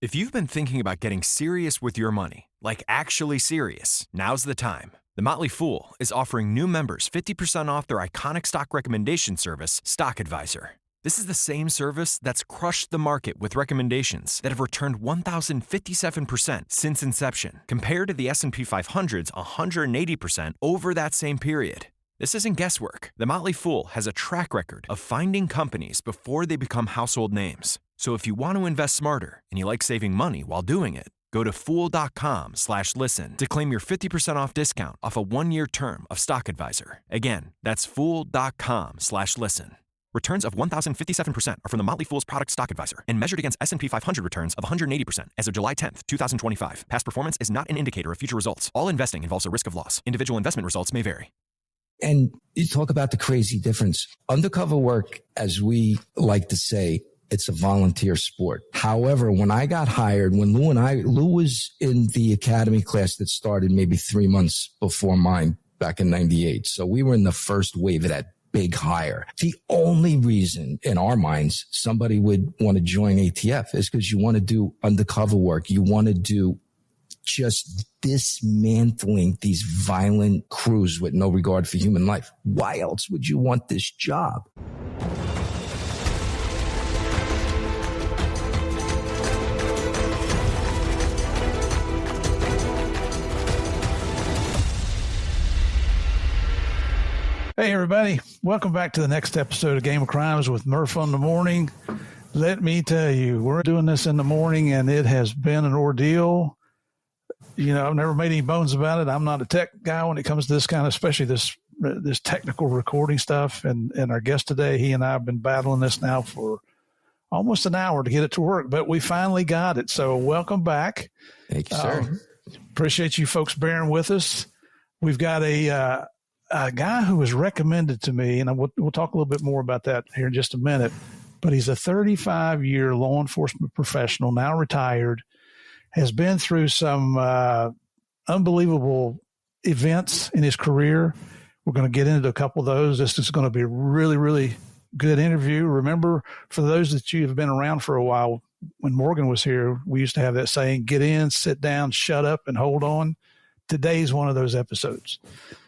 If you've been thinking about getting serious with your money, like actually serious, now's the time. The Motley Fool is offering new members 50% off their iconic stock recommendation service, Stock Advisor. This is the same service that's crushed the market with recommendations that have returned 1,057% since inception, compared to the S&P 500's 180% over that same period. This isn't guesswork. The Motley Fool has a track record of finding companies before they become household names. So if you want to invest smarter and you like saving money while doing it, go to fool.com/listen to claim your 50% off discount off a 1-year term of Stock Advisor. Again, that's fool.com/listen. Returns of 1,057% are from the Motley Fool's product Stock Advisor and measured against S&P 500 returns of 180% as of July 10th, 2025. Past performance is not an indicator of future results. All investing involves a risk of loss. Individual investment results may vary. And you talk about the crazy difference. Undercover work, as we like to say, it's a volunteer sport. However, when I got hired, when Lou was in the academy class that started maybe 3 months before mine back in 98. So we were in the first wave of that big hire. The only reason in our minds somebody would want to join ATF is because you want to do undercover work. You want to do just dismantling these violent crews with no regard for human life. Why else would you want this job? Hey, everybody. Welcome back to the next episode of Game of Crimes with Murph on the Morning. Let me tell you, we're doing this in the morning, and it has been an ordeal. You know, I've never made any bones about it. I'm not a tech guy when it comes to this kind of, especially this technical recording stuff. And our guest today, he and I have been battling this now for almost an hour to get it to work, but we finally got it. So welcome back. Thank you, sir. Appreciate you folks bearing with us. We've got a guy who was recommended to me, and we'll talk a little bit more about that here in just a minute, but he's a 35-year law enforcement professional, now retired, has been through some unbelievable events in his career. We're going to get into a couple of those. This is going to be a really, really good interview. Remember, for those that you have been around for a while, when Morgan was here, we used to have that saying, get in, sit down, shut up, and hold on. Today's one of those episodes.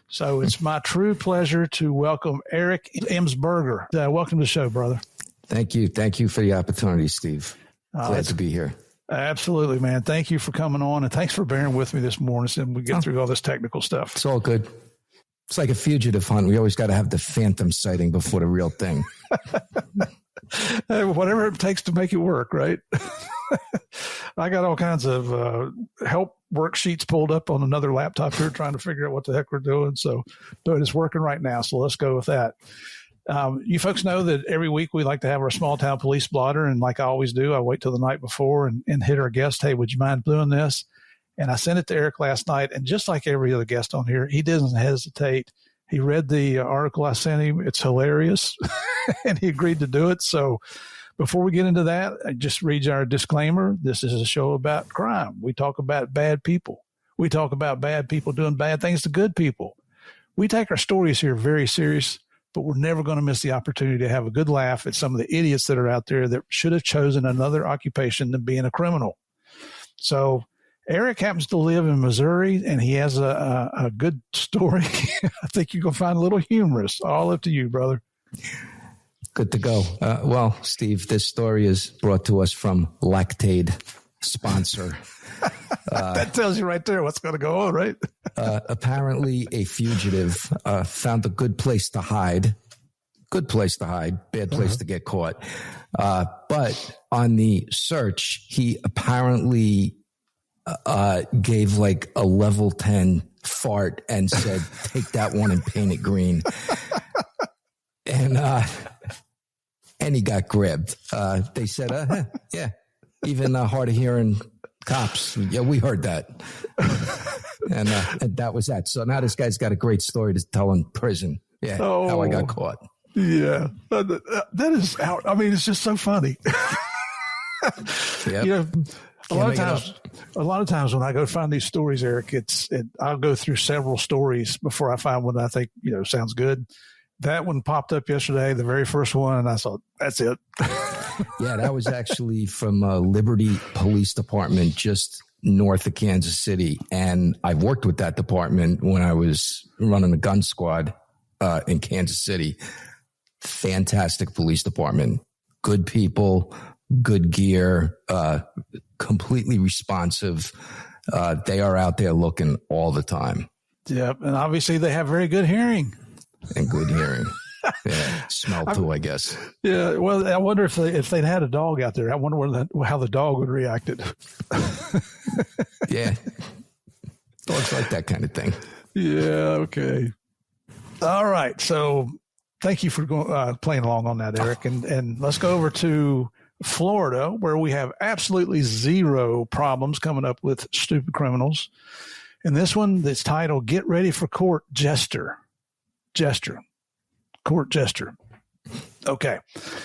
So it's my true pleasure to welcome Eric Emsberger. Welcome to the show, brother. Thank you. Thank you for the opportunity, Steve. Glad to be here. Absolutely, man. Thank you for coming on, and thanks for bearing with me this morning and we get through all this technical stuff. It's all good. It's like a fugitive hunt. We always got to have the phantom sighting before the real thing. Whatever it takes to make it work, right? I got all kinds of help worksheets pulled up on another laptop here trying to figure out what the heck we're doing. But it's working right now, so let's go with that. You folks know that every week we like to have our small town police blotter, and like I always do, I wait till the night before and hit our guest, hey, would you mind doing this? And I sent it to Eric last night, and just like every other guest on here, he doesn't hesitate. He read the article I sent him. It's hilarious, and he agreed to do it. So before we get into that, I just read our disclaimer. This is a show about crime. We talk about bad people. We talk about bad people doing bad things to good people. We take our stories here very serious, but we're never going to miss the opportunity to have a good laugh at some of the idiots that are out there that should have chosen another occupation than being a criminal. So Eric happens to live in Missouri, and he has a good story. I think you're going to find a little humorous. All up to you, brother. Good to go. Well, Steve, this story is brought to us from Lactaid, sponsor. That tells you right there what's going to go on, right? Apparently, a fugitive found a good place to hide. Good place to hide, bad place to get caught. But on the search, he apparently gave like a level 10 fart and said, take that one and paint it green. And he got grabbed. They said, yeah, even hard of hearing cops. Yeah, we heard that. and that was that. So now this guy's got a great story to tell in prison. Yeah, how I got caught. Yeah, that is out. I mean, it's just so funny. Yep. You know, a lot of times when I go find these stories, Eric, I'll go through several stories before I find one that I think, sounds good. That one popped up yesterday, the very first one, and I thought, that's it. Yeah, that was actually from Liberty Police Department, just north of Kansas City. And I've worked with that department when I was running the gun squad in Kansas City. Fantastic police department. Good people, good gear, completely responsive. They are out there looking all the time. Yep. And obviously they have very good hearing. And good hearing. Yeah, smell too, I guess. Yeah, well, I wonder if they'd had a dog out there. I wonder how the dog would react. Yeah, dogs like that kind of thing. Yeah, okay. All right, so thank you for playing along on that, Eric. And let's go over to Florida, where we have absolutely zero problems coming up with stupid criminals. And this one that's titled "Get Ready for Court, Jester." Court jester. Okay.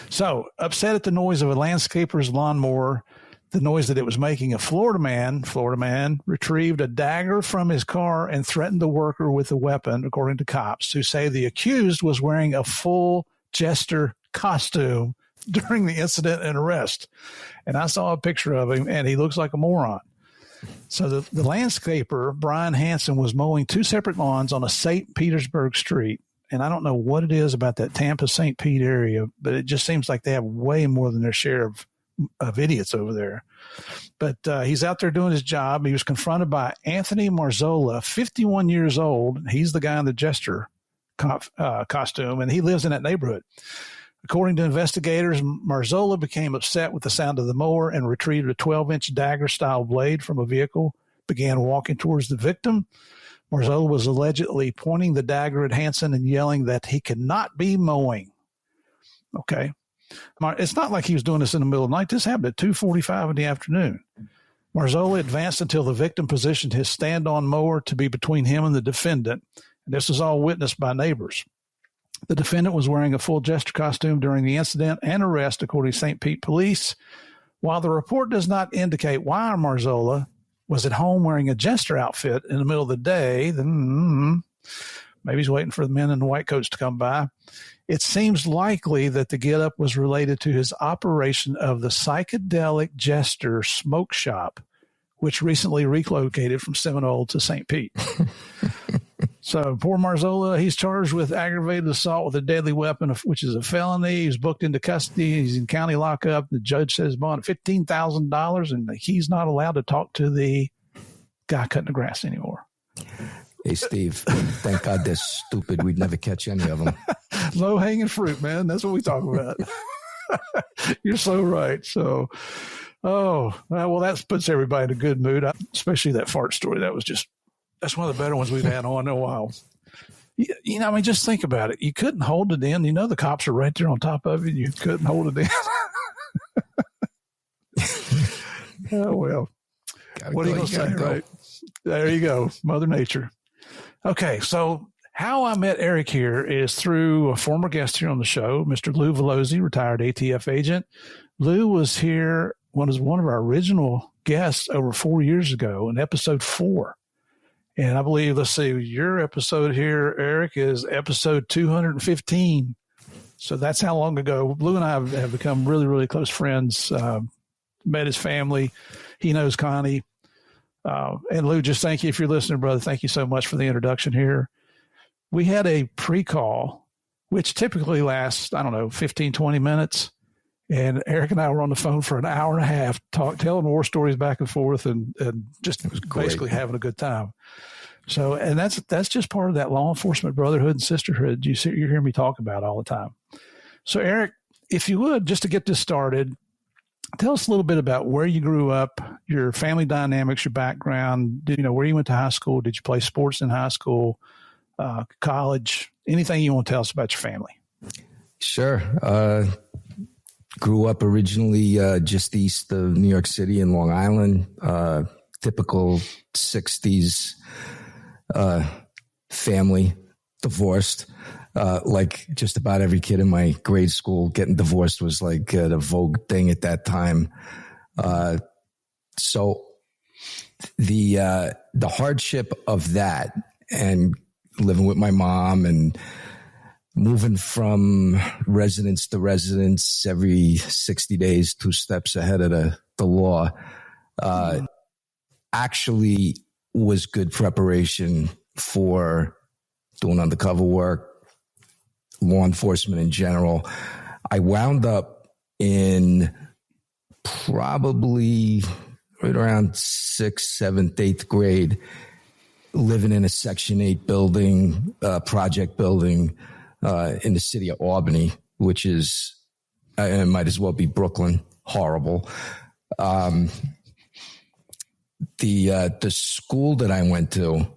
So, upset at the noise of a landscaper's lawnmower, the noise that it was making, a Florida man retrieved a dagger from his car and threatened the worker with a weapon, according to cops, who say the accused was wearing a full jester costume during the incident and arrest. And I saw a picture of him, and he looks like a moron. So the landscaper, Brian Hansen, was mowing two separate lawns on a St. Petersburg street. And I don't know what it is about that Tampa St. Pete area, but it just seems like they have way more than their share of idiots over there. But he's out there doing his job. He was confronted by Anthony Marzola, 51 years old. He's the guy in the jester costume, and he lives in that neighborhood. According to investigators, Marzola became upset with the sound of the mower and retrieved a 12-inch dagger-style blade from a vehicle, began walking towards the victim. Marzola was allegedly pointing the dagger at Hansen and yelling that he could not be mowing. Okay. It's not like he was doing this in the middle of the night. This happened at 2:45 in the afternoon. Marzola advanced until the victim positioned his stand-on mower to be between him and the defendant. And this was all witnessed by neighbors. The defendant was wearing a full jester costume during the incident and arrest, according to St. Pete police. While the report does not indicate why Marzola was at home wearing a jester outfit in the middle of the day, then maybe he's waiting for the men in the white coats to come by. It seems likely that the getup was related to his operation of the Psychedelic Jester Smoke Shop, which recently relocated from Seminole to St. Pete. So poor Marzola, he's charged with aggravated assault with a deadly weapon, which is a felony. He's booked into custody. He's in county lockup. The judge says bond $15,000, and he's not allowed to talk to the guy cutting the grass anymore. Hey, Steve, thank God they're stupid. We'd never catch any of them. Low-hanging fruit, man. That's what we talk about. You're so right. So, well, that puts everybody in a good mood, especially that fart story. That's one of the better ones we've had on in a while. You know, I mean, just think about it. You couldn't hold it in. You know, the cops are right there on top of you. You couldn't hold it in. Oh, well. What are you going to say, right? There you go. Mother Nature. Okay, so how I met Eric here is through a former guest here on the show, Mr. Lou Velozzi, retired ATF agent. Lou was here, one of our original guests over 4 years ago in episode 4. And I believe, let's see, your episode here, Eric, is episode 215. So that's how long ago. Lou and I have become really, really close friends, met his family. He knows Connie. And Lou, just thank you if you're listening, brother. Thank you so much for the introduction here. We had a pre-call, which typically lasts, 15, 20 minutes. And Eric and I were on the phone for an hour and a half, telling war stories back and forth, and just basically having a good time. So, and that's just part of that law enforcement brotherhood and sisterhood you hear me talk about all the time. So, Eric, if you would, just to get this started, tell us a little bit about where you grew up, your family dynamics, your background. Where you went to high school? Did you play sports in high school, college? Anything you want to tell us about your family? Sure. Grew up originally just east of New York City in Long Island. Typical 60s family, divorced. Like just about every kid in my grade school, getting divorced was like the vogue thing at that time. So the hardship of that and living with my mom and moving from residence to residence every 60 days, 2 steps ahead of the law, actually was good preparation for doing undercover work, law enforcement in general. I wound up in probably right around 6th, 7th, 8th grade, living in a Section 8 building, project building in the city of Albany, which is, it might as well be Brooklyn. Horrible. The school that I went to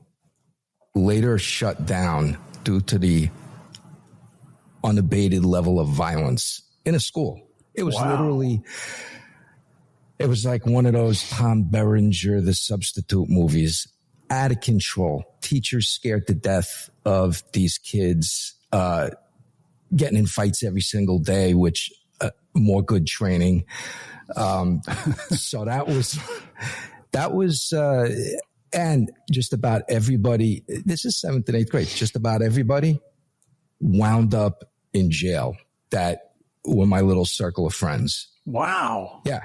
later shut down due to the unabated level of violence in a school. It was literally, it was like one of those Tom Berenger, The Substitute movies, out of control. Teachers scared to death of these kids, getting in fights every single day, which more good training. So that was, and just about everybody, this is 7th and 8th grade, just about everybody wound up in jail. That were my little circle of friends. Wow. Yeah.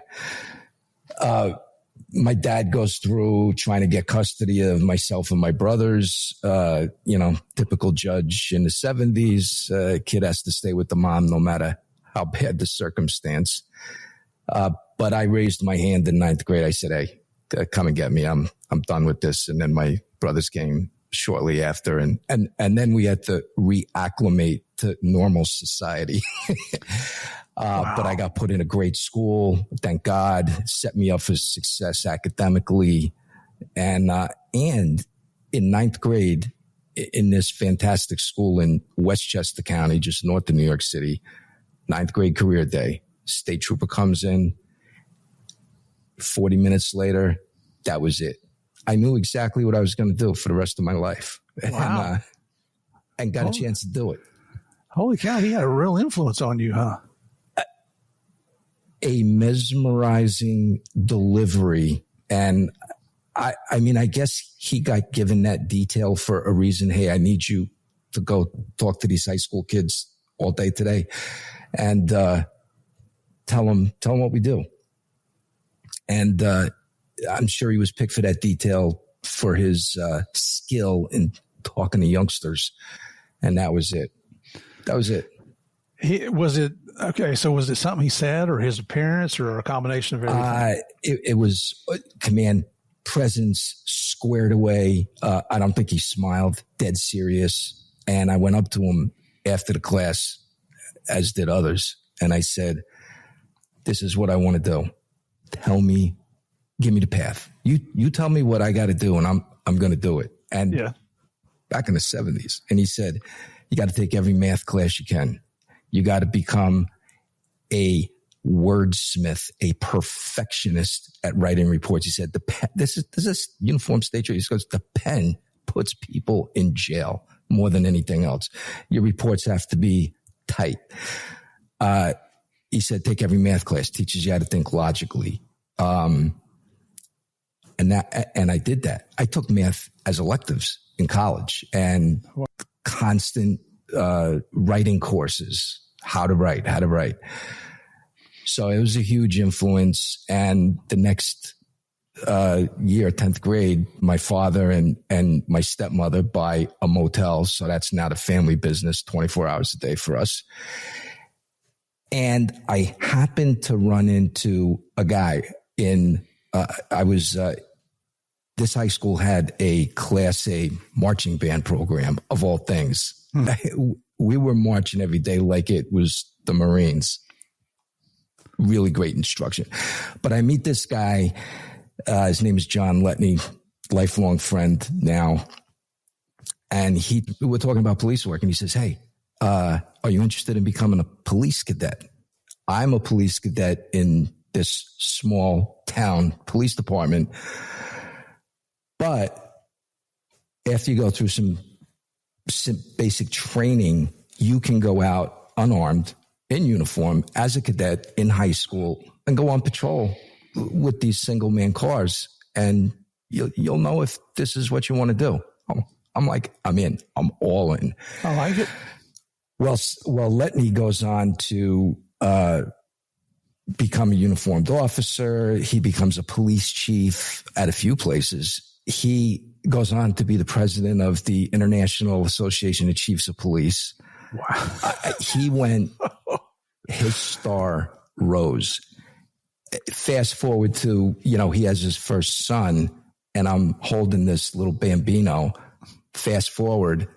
My dad goes through trying to get custody of myself and my brothers. Typical judge in the 70s. Kid has to stay with the mom no matter how bad the circumstance. But I raised my hand in 9th grade. I said, hey, come and get me. I'm done with this. And then my brothers came shortly after. And then we had to reacclimate to normal society. But I got put in a great school. Thank God. Set me up for success academically. And in 9th grade, in this fantastic school in Westchester County, just north of New York City, 9th grade career day, state trooper comes in. 40 minutes later, that was it. I knew exactly what I was going to do for the rest of my life. Wow. And got a chance to do it. Holy cow, he had a real influence on you, huh? A mesmerizing delivery. And I guess he got given that detail for a reason. Hey, I need you to go talk to these high school kids all day today and tell them what we do. And I'm sure he was picked for that detail for his skill in talking to youngsters. And that was it. Was it something he said or his appearance or a combination of everything? It was command presence, squared away. I don't think he smiled, dead serious. And I went up to him after the class, as did others. And I said, this is what I want to do. Tell me, give me the path. You tell me what I got to do, and I'm going to do it. And back in the 70s, and he said, you got to take every math class you can. You got to become a wordsmith, a perfectionist at writing reports. He said, this is uniform state. He goes, the pen puts people in jail more than anything else. Your reports have to be tight. He said, take every math class, teaches you how to think logically. And I did that. I took math as electives in college and constant writing courses, how to write. So it was a huge influence. And the next year, 10th grade, my father and my stepmother buy a motel. So that's now the family business, 24 hours a day for us. And I happened to run into a guy this high school had a Class A marching band program, of all things. We were marching every day like it was the Marines. Really great instruction. But I meet this guy, his name is John Letney, lifelong friend now. And we're talking about police work, and he says, hey, are you interested in becoming a police cadet? I'm a police cadet in this small town police department. But after you go through some basic training, you can go out unarmed, in uniform, as a cadet in high school and go on patrol with these single-man cars. And you'll know if this is what you want to do. I'm like, I'm in. I'm all in. I like it. Well, Letney goes on to become a uniformed officer. He becomes a police chief at a few places. He goes on to be the president of the International Association of Chiefs of Police. Wow. He went, his star rose. Fast forward to, he has his first son, and I'm holding this little bambino. Fast forward,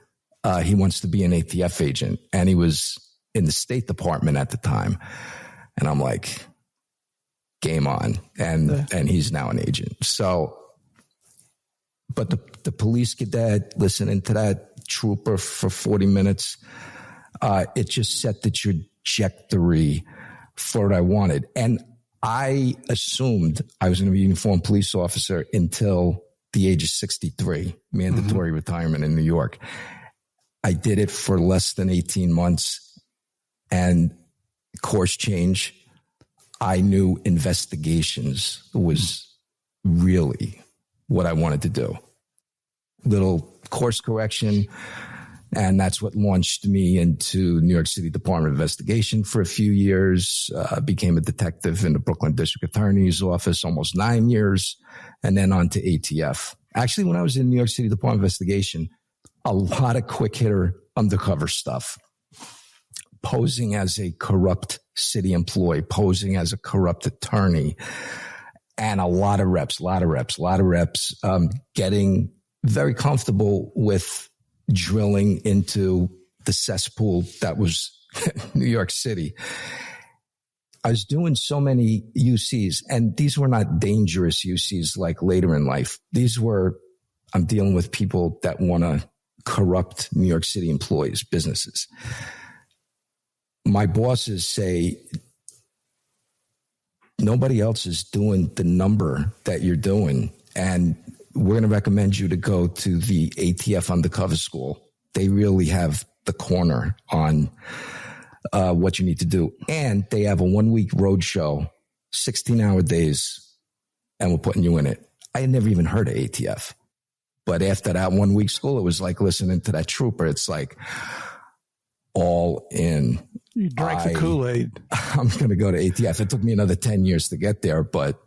he wants to be an ATF agent, and he was in the State Department at the time. And I'm like, game on. And he's now an agent. So, but the police cadet listening to that trooper for 40 minutes, it just set the trajectory for what I wanted. And I assumed I was going to be a uniformed police officer until the age of 63, mandatory retirement in New York. I did it for less than 18 months, and course change. I knew investigations was really what I wanted to do. Little course correction, and that's what launched me into New York City Department of Investigation for a few years. Became a detective in the Brooklyn District Attorney's Office, almost 9 years, and then on to ATF. Actually, when I was in New York City Department of Investigation, a lot of quick hitter undercover stuff. Posing as a corrupt city employee, posing as a corrupt attorney, and a lot of reps, getting very comfortable with drilling into the cesspool that was New York City. I was doing so many UCs, and these were not dangerous UCs like later in life. I'm dealing with people that want to corrupt New York City employees, businesses. My bosses say, nobody else is doing the number that you're doing, and we're going to recommend you to go to the ATF Undercover School. They really have the corner on what you need to do. And they have a 1-week road show, 16-hour days, and we're putting you in it. I had never even heard of ATF. But after that 1-week school, it was like listening to that trooper. It's like all in. You drank the Kool-Aid. I'm going to go to ATF. It took me another 10 years to get there. But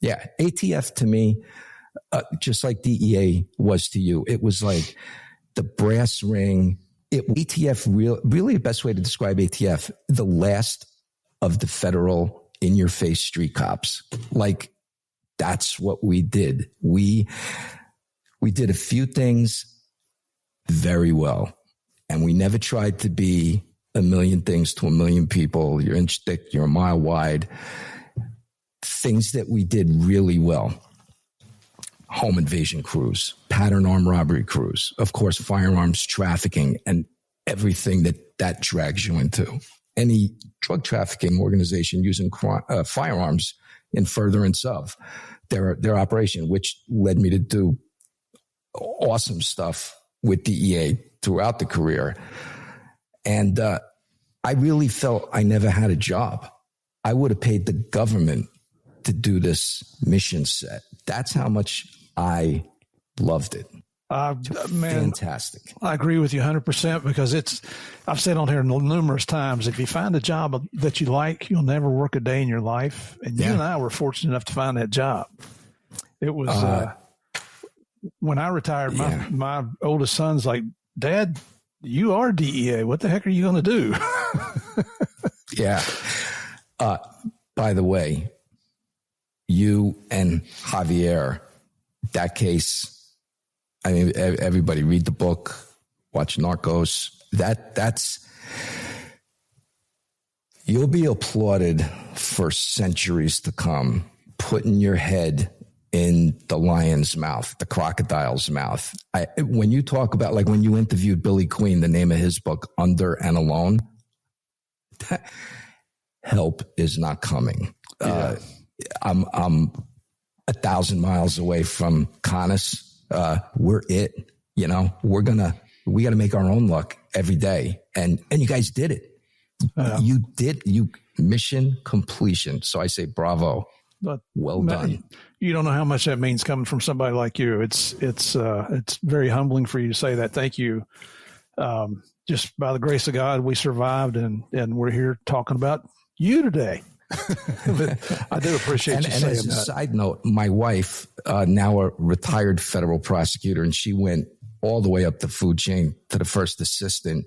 yeah, ATF to me, just like DEA was to you, it was like the brass ring. ATF, really the best way to describe ATF, the last of the federal in-your-face street cops. Like, that's what we did. We did a few things very well, and we never tried to be a million things to a million people. You're inch thick, you're a mile wide. Things that we did really well. Home invasion crews, pattern armed robbery crews, of course, firearms trafficking, and everything that drags you into. Any drug trafficking organization using firearms in furtherance of their operation, which led me to do awesome stuff with DEA throughout the career. And I really felt I never had a job. I would have paid the government to do this mission set. That's how much I loved it. Fantastic. I agree with you 100% because I've said on here numerous times, if you find a job that you like, you'll never work a day in your life. And you and I were fortunate enough to find that job. It was when I retired, my oldest son's like, Dad, you are DEA. What the heck are you going to do? Yeah. By the way, you and Javier, that case, I mean, everybody read the book, watch Narcos. That's, you'll be applauded for centuries to come, putting your head in the lion's mouth, the crocodile's mouth. When you talk about, like when you interviewed Billy Queen, the name of his book, Under and Alone, help is not coming. Yeah. I'm 1,000 miles away from Canis. We're it, we got to make our own luck every day. And you guys did it. You mission completion. So I say, bravo. But well done. You don't know how much that means coming from somebody like you. It's very humbling for you to say that. Thank you. just by the grace of God, we survived, and we're here talking about you today. But I do appreciate you saying as a that. Side note, my wife, now a retired federal prosecutor, and she went all the way up the food chain to the first assistant.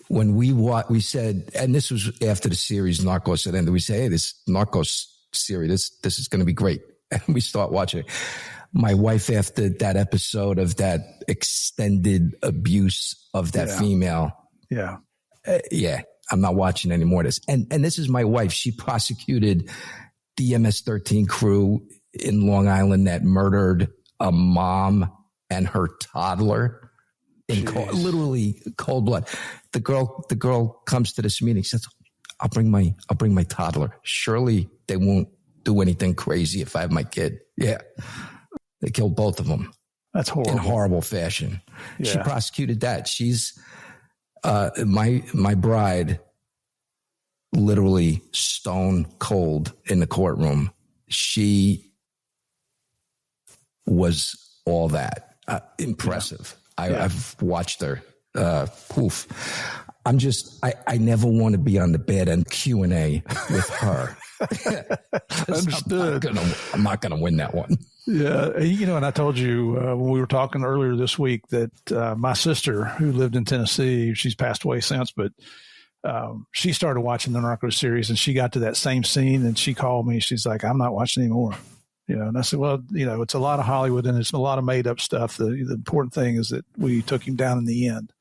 When we said, and this was after the series Narcos had ended, we say, hey, this Narcos series, this is going to be great. And we start watching it. My wife, after that episode of that extended abuse of that female. Yeah. I'm not watching any more of this. And this is my wife. She prosecuted the MS-13 crew in Long Island that murdered a mom and her toddler in literally cold blood. The girl comes to this meeting, says, I'll bring my toddler. Surely they won't do anything crazy if I have my kid. Yeah. They killed both of them. That's horrible. In horrible fashion. Yeah. She prosecuted that. She's my bride, literally stone cold in the courtroom. She was all that. Impressive. I've watched her. I never want to be on the bad end Q&A with her. Understood. I'm not gonna win that one. Yeah. And I told you when we were talking earlier this week that my sister, who lived in Tennessee, she's passed away since, but she started watching the Narcos series, and she got to that same scene, and she called me. She's like, I'm not watching anymore. And I said, well, it's a lot of Hollywood and it's a lot of made up stuff. The important thing is that we took him down in the end.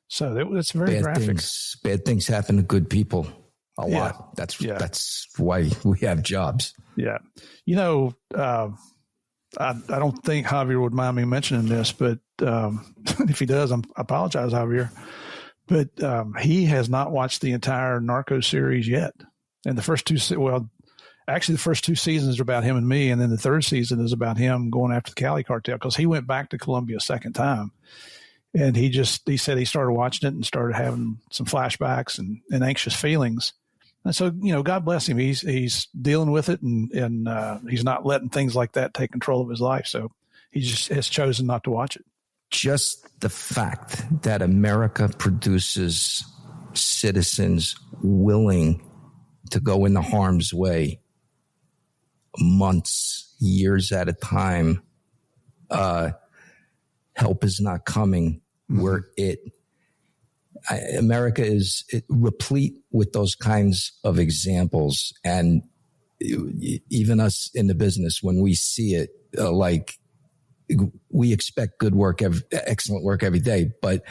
So it's very graphic. Bad things happen to good people a lot. That's why we have jobs. Yeah. I don't think Javier would mind me mentioning this, but if he does, I apologize, Javier. But he has not watched the entire Narcos series yet. And the first two seasons are about him and me, and then the third season is about him going after the Cali cartel, because he went back to Colombia a second time. And he said he started watching it and started having some flashbacks and anxious feelings. And so, God bless him. He's dealing with it, and he's not letting things like that take control of his life. So he just has chosen not to watch it. Just the fact that America produces citizens willing to go into harm's way months, years at a time, help is not coming. America is replete with those kinds of examples. And even us in the business, when we see it, we expect good work, excellent work every day. But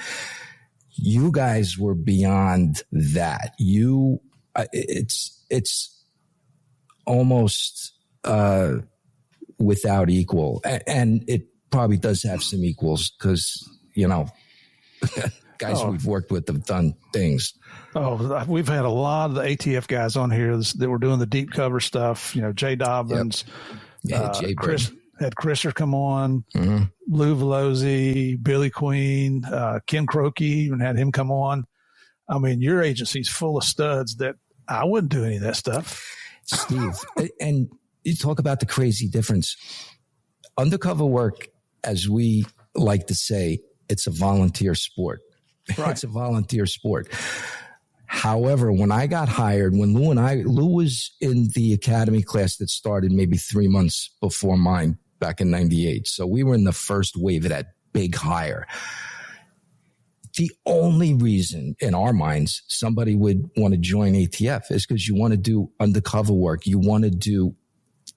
you guys were beyond that. It's almost without equal. And it probably does have some equals because, guys we've worked with have done things. Oh, we've had a lot of the ATF guys on here that were doing the deep cover stuff. Jay Dobbins, Jay Chris had Chriser come on, mm-hmm. Lou Velozzi, Billy Queen, Ken Croakey, even had him come on. I mean, your agency's full of studs that I wouldn't do any of that stuff. Steve, and you talk about the crazy difference. Undercover work, as we like to say, it's a volunteer sport. Right. It's a volunteer sport. However, when I got hired, when Lou was in the academy class that started maybe 3 months before mine back in 98. So we were in the first wave of that big hire. The only reason in our minds somebody would want to join ATF is because you want to do undercover work. You want to do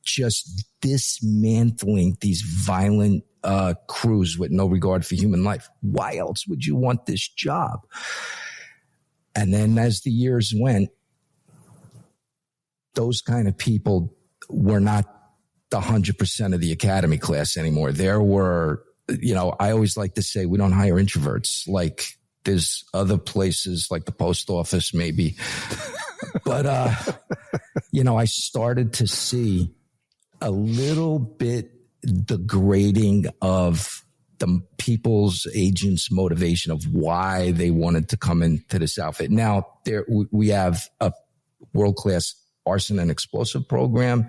just dismantling these violent crews with no regard for human life. Why else would you want this job? And then as the years went, those kind of people were not the 100% of the academy class anymore. There were, I always like to say we don't hire introverts. Like there's other places like the post office maybe. But, I started to see a little bit degrading of the people's agents' motivation of why they wanted to come into this outfit. Now, we have a world-class arson and explosive program,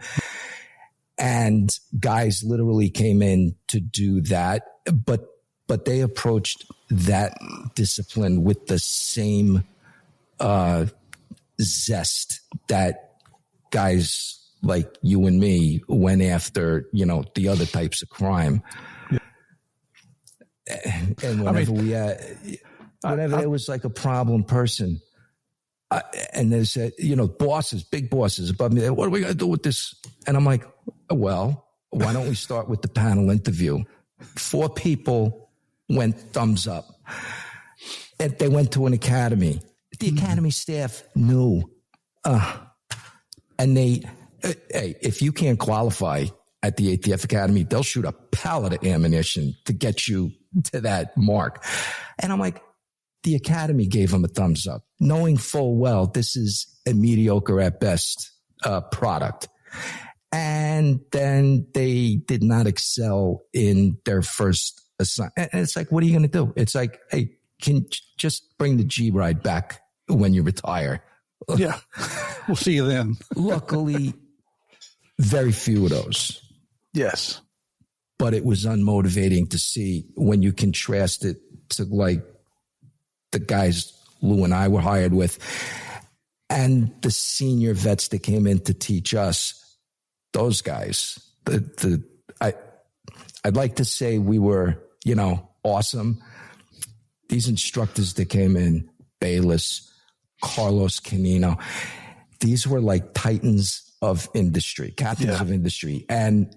and guys literally came in to do that. But but they approached that discipline with the same zest that guys like you and me went after, the other types of crime. Yeah. And whenever there was like a problem person, and they said, bosses, big bosses above me, what are we going to do with this? And I'm like, well, why don't we start with the panel interview? 4 people went thumbs up. And they went to an academy. The academy staff knew. And hey, if you can't qualify at the ATF Academy, they'll shoot a pallet of ammunition to get you to that mark. And I'm like, the academy gave them a thumbs up, knowing full well this is a mediocre at best product. And then they did not excel in their first assignment. And it's like, what are you going to do? It's like, hey, can you just bring the G ride back when you retire? Yeah. We'll see you then. Luckily, very few of those. Yes. But it was unmotivating to see when you contrast it to like the guys Lou and I were hired with and the senior vets that came in to teach us. Those guys, I'd like to say we were, awesome. These instructors that came in, Bayless, Carlos Canino, these were like titans of industry, captains of industry. And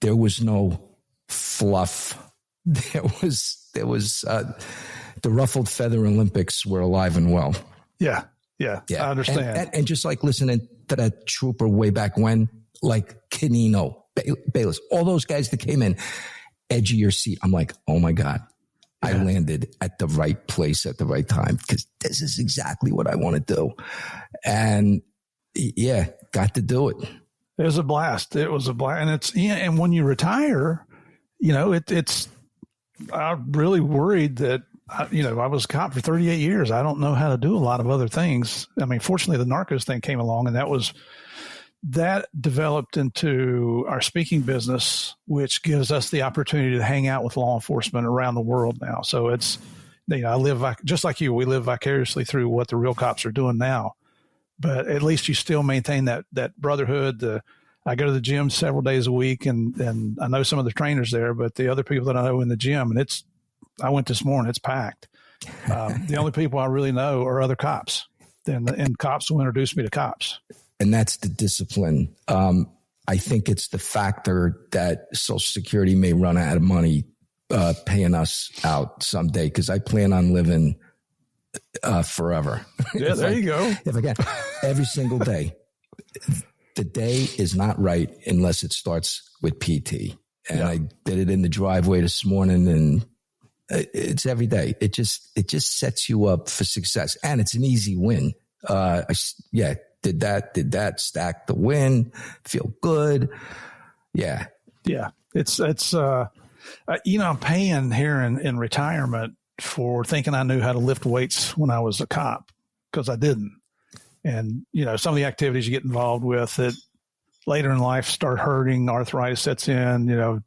there was no fluff. There was the ruffled feather Olympics were alive and well. Yeah. I understand. And just like listening to that trooper way back when, like Canino, Bayless, all those guys that came in, edge of your seat. I'm like, oh my God, I landed at the right place at the right time because this is exactly what I want to do. And got to do it. It was a blast. And and when you retire, it's, I'm really worried that, I was a cop for 38 years. I don't know how to do a lot of other things. I mean, fortunately, the narcos thing came along, and that developed into our speaking business, which gives us the opportunity to hang out with law enforcement around the world now. So it's, I live just like you. We live vicariously through what the real cops are doing now. But at least you still maintain that brotherhood. I go to the gym several days a week, and I know some of the trainers there, but the other people that I know in the gym, and I went this morning, it's packed. The only people I really know are other cops, and cops will introduce me to cops. And that's the discipline. I think it's the factor that Social Security may run out of money paying us out someday, because I plan on living forever. Yeah, there you go. If I can, every single day. The day is not right unless it starts with PT. And I did it in the driveway this morning, and it's every day. It just sets you up for success, and it's an easy win. Did that, stack the win, feel good. Yeah. Yeah. It's I'm paying here in retirement for thinking I knew how to lift weights when I was a cop, because I didn't. And, some of the activities you get involved with that later in life start hurting, arthritis sets in,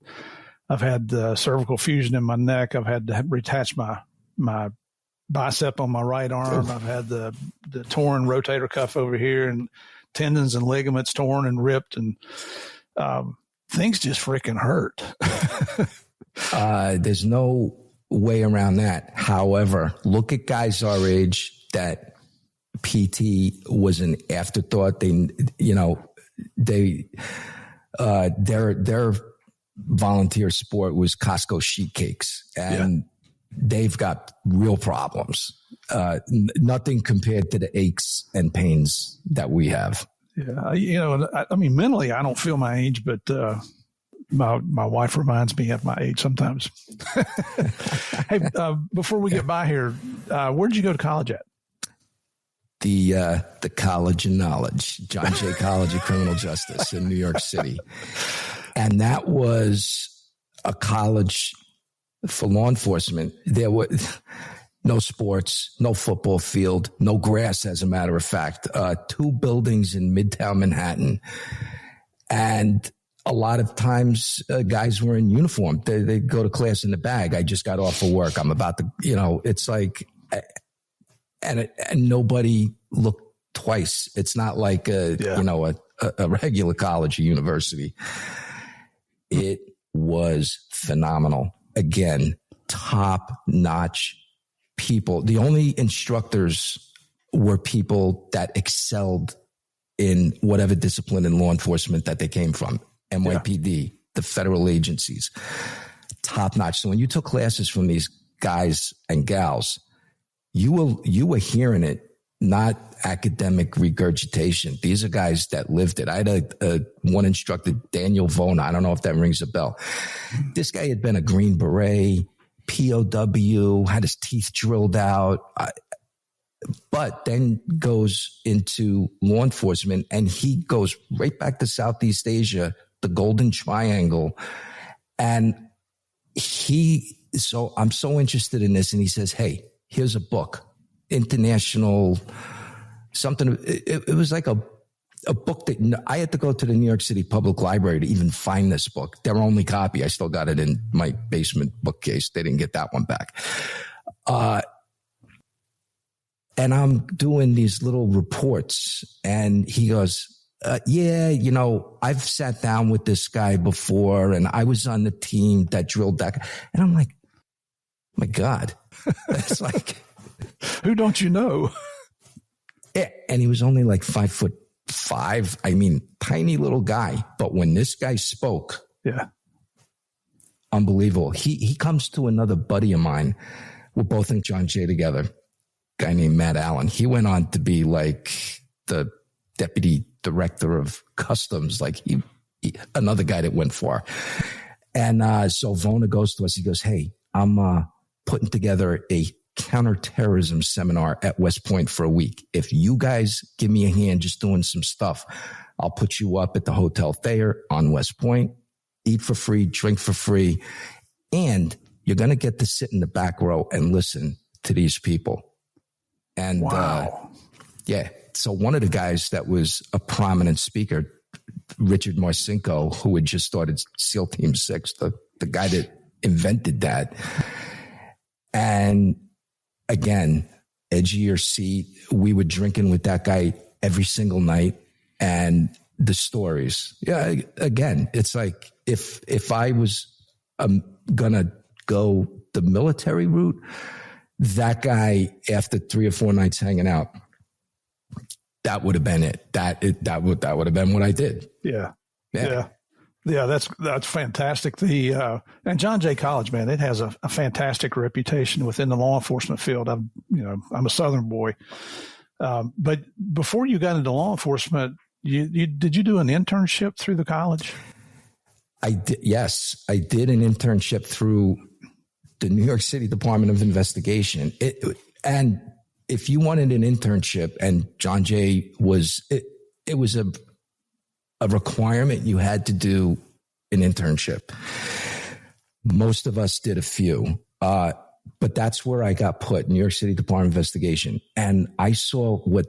I've had cervical fusion in my neck. I've had to reattach my bicep on my right arm. I've had the torn rotator cuff over here, and tendons and ligaments torn and ripped, and things just freaking hurt. There's no way around that. However, look at guys our age that PT was an afterthought. Their volunteer sport was Costco sheet cakes, and they've got real problems. Nothing compared to the aches and pains that we have. Yeah. I mean, mentally, I don't feel my age, but my wife reminds me of my age sometimes. Hey, before we get by here, where did you go to college at? The College of Knowledge, John Jay College of Criminal Justice in New York City. And that was a college for law enforcement. There were no sports, no football field, no grass, as a matter of fact, 2 buildings in Midtown Manhattan. And a lot of times guys were in uniform. They go to class in the bag. I just got off of work. I'm about to, it's like, and nobody looked twice. It's not like a regular college or university. It was phenomenal. Again, top-notch people. The only instructors were people that excelled in whatever discipline in law enforcement that they came from. NYPD, the federal agencies, top-notch. So when you took classes from these guys and gals, you were hearing it, not academic regurgitation. These are guys that lived it. I had a one instructor, Daniel Vona. I don't know if that rings a bell. This guy had been a Green Beret, POW, had his teeth drilled out, but then goes into law enforcement, and he goes right back to Southeast Asia, the Golden Triangle. And so I'm so interested in this. And he says, hey, here's a book, international, something. It was like a book that I had to go to the New York City Public Library to even find this book. Their only copy. I still got it in my basement bookcase. They didn't get that one back. And I'm doing these little reports, and he goes, I've sat down with this guy before, and I was on the team that drilled that. And I'm like, my God, it's like, who don't you know? Yeah, and he was only like 5'5". I mean, tiny little guy. But when this guy spoke, unbelievable. He comes to another buddy of mine. We're both in John Jay together. Guy named Matt Allen. He went on to be like the deputy director of customs, like he another guy that went far. And so Vona goes to us. He goes, hey, I'm putting together a counterterrorism seminar at West Point for a week. If you guys give me a hand just doing some stuff, I'll put you up at the Hotel Thayer on West Point, eat for free, drink for free, and you're going to get to sit in the back row and listen to these people. And wow. So one of the guys that was a prominent speaker, Richard Marcinko, who had just started SEAL Team 6, the guy that invented that. And again, edge of your seat. We were drinking with that guy every single night. And the stories. Yeah, again, it's like if I was going to go the military route, that guy, after 3 or 4 nights hanging out, that would have been it. That would have been what I did. Yeah. That's fantastic. And John Jay College, man, it has a fantastic reputation within the law enforcement field. I'm a Southern boy, but before you got into law enforcement, did you do an internship through the college? I did. Yes, I did an internship through the New York City Department of Investigation. And if you wanted an internship, and John Jay was, it was a requirement. You had to do an internship. Most of us did a few, but that's where I got put, New York City Department of Investigation. And I saw what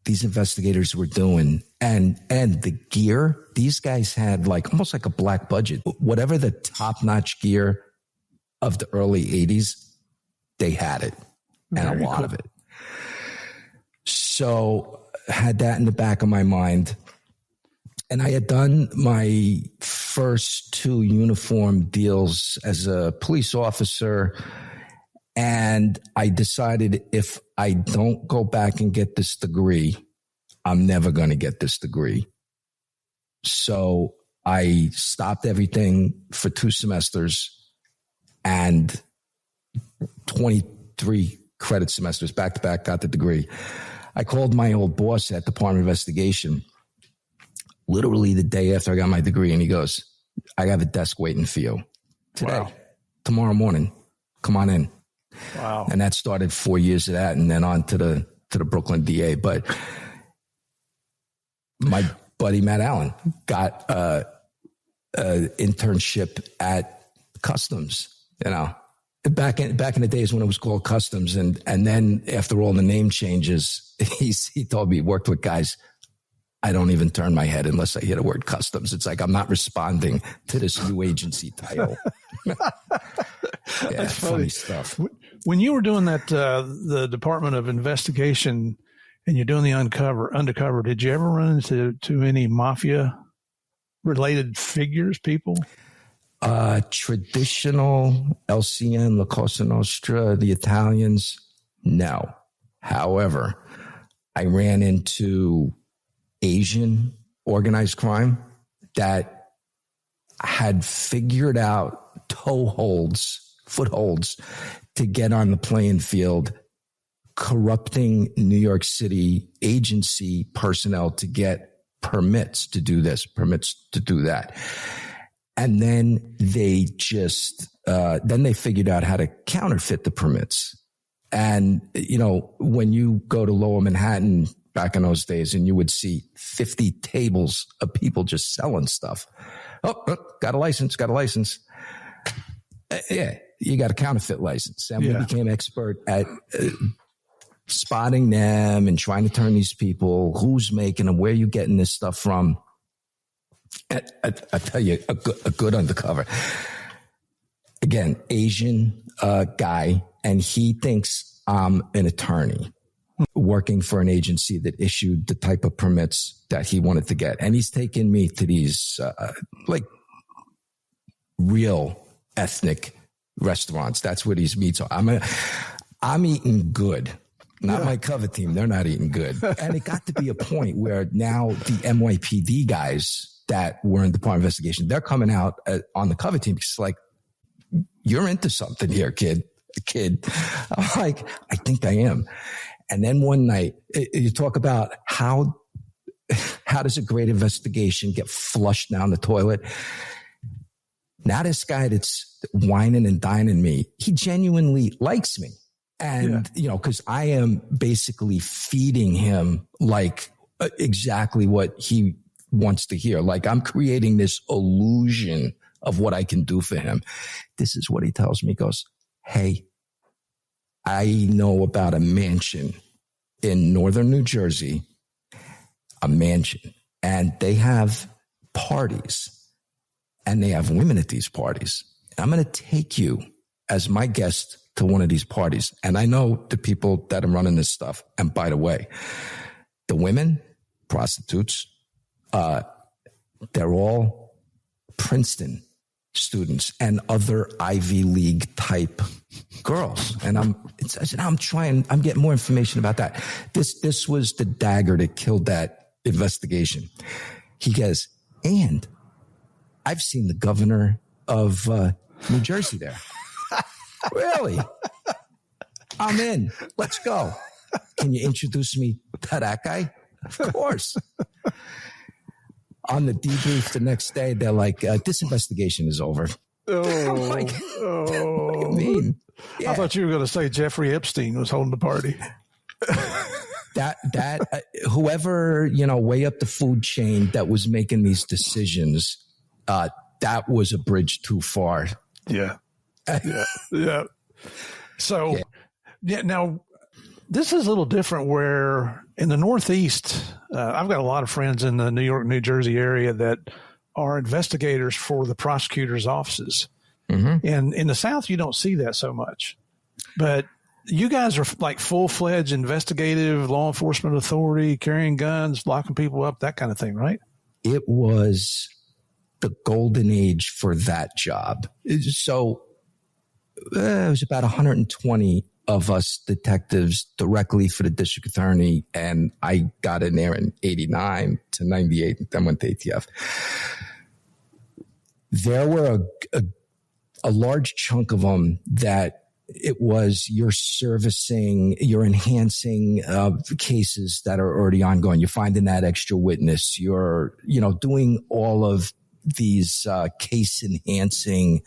these investigators were doing, and the gear. These guys had almost like a black budget. Whatever the top-notch gear of the early 80s, they had it, and a lot of it. So had that in the back of my mind. And I had done my first 2 uniform deals as a police officer. And I decided if I don't go back and get this degree, I'm never going to get this degree. So I stopped everything for 2 semesters and 23 credit semesters back to back, got the degree. I called my old boss at Department of Investigation literally the day after I got my degree. And he goes, I have a desk waiting for you today, tomorrow morning. Come on in. Wow. And that started 4 years of that, and then on to the Brooklyn DA. But my buddy Matt Allen got an internship at Customs, back in the days when it was called Customs. And then after all the name changes, he told me he worked with guys I don't even turn my head unless I hear the word customs. It's like I'm not responding to this new agency title. That's funny stuff. When you were doing that, the Department of Investigation, and you're doing the undercover, did you ever run into any mafia-related figures, people? Traditional LCN, La Cosa Nostra, the Italians, no. However, I ran into Asian organized crime that had figured out footholds to get on the playing field, corrupting New York City agency personnel to get permits to do this, permits to do that. And then they just, then they figured out how to counterfeit the permits. And, you know, when you go to Lower Manhattan back in those days and you would see 50 tables of people just selling stuff. Oh, got a license. Yeah, you got a counterfeit license. And we became expert at spotting them and trying to turn these people, who's making them, where you getting this stuff from. I tell you, a good undercover. Again, Asian guy, and he thinks I'm an attorney working for an agency that issued the type of permits that he wanted to get. And he's taken me to these like real ethnic restaurants. That's where these meats are. I'm eating good. Not my cover team. They're not eating good. And it got to be a point where now the NYPD guys that were in the Department of Investigation, they're coming out on the cover team. It's like, you're into something here, kid. I'm like, I think I am. And then one night, you talk about how does a great investigation get flushed down the toilet? Now this guy that's whining and dining me, he genuinely likes me. And, you know, because I am basically feeding him like exactly what he wants to hear. Like I'm creating this illusion of what I can do for him. This is what he tells me. He goes, hey, I know about a mansion in northern New Jersey, a mansion, and they have parties and they have women at these parties. I'm going to take you as my guest to one of these parties. And I know the people that are running this stuff. And by the way, the women, prostitutes, they're all Princeton students and other Ivy League type girls. And I'm getting more information about that. This was the dagger that killed that investigation. He goes, and I've seen the governor of New Jersey there. Really? I'm in. Let's go. Can you introduce me to that guy? Of course. On the debrief the next day, they're like, this investigation is over. Oh, I'm like, what do you mean? Yeah. I thought you were going to say Jeffrey Epstein was holding the party. That whoever, you know, way up the food chain that was making these decisions, that was a bridge too far. Yeah. So, now this is a little different where in the Northeast, I've got a lot of friends in the New York, New Jersey area that are investigators for the prosecutor's offices. Mm-hmm. And in the South, you don't see that so much. But you guys are like full-fledged investigative law enforcement authority, carrying guns, locking people up, that kind of thing, right? It was the golden age for that job. So it was about 120 of us detectives directly for the district attorney. And I got in there in 89 to 98 and then went to ATF. There were a large chunk of them that it was you're servicing, you're enhancing cases that are already ongoing. You're finding that extra witness. You're, doing all of these case enhancing,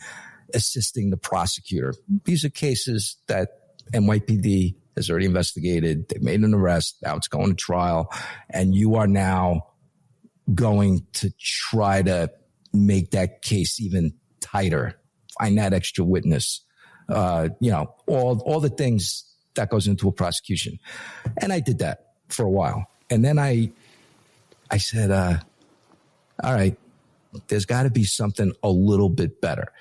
assisting the prosecutor. These are cases that NYPD has already investigated. They made an arrest. Now it's going to trial. And you are now going to try to make that case even tighter. Find that extra witness. All the things that goes into a prosecution. And I did that for a while. And then I I said, all right, there's got to be something a little bit better.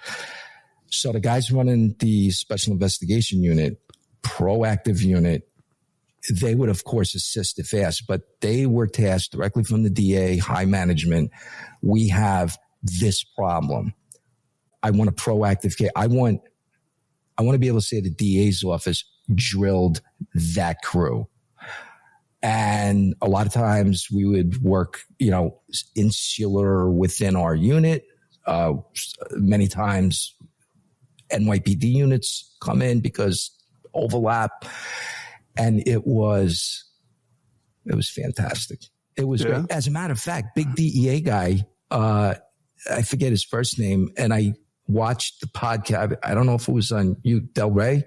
So the guys running the special investigation unit, proactive unit, they would, of course, assist if asked, but they were tasked directly from the DA, high management. We have this problem. I want a proactive case. I want to be able to say the DA's office drilled that crew. And a lot of times we would work, insular within our unit. Many times NYPD units come in because overlap. And it was fantastic. It was great. As a matter of fact, big DEA guy, I forget his first name, and I watched the podcast. I don't know if it was on Del Rey.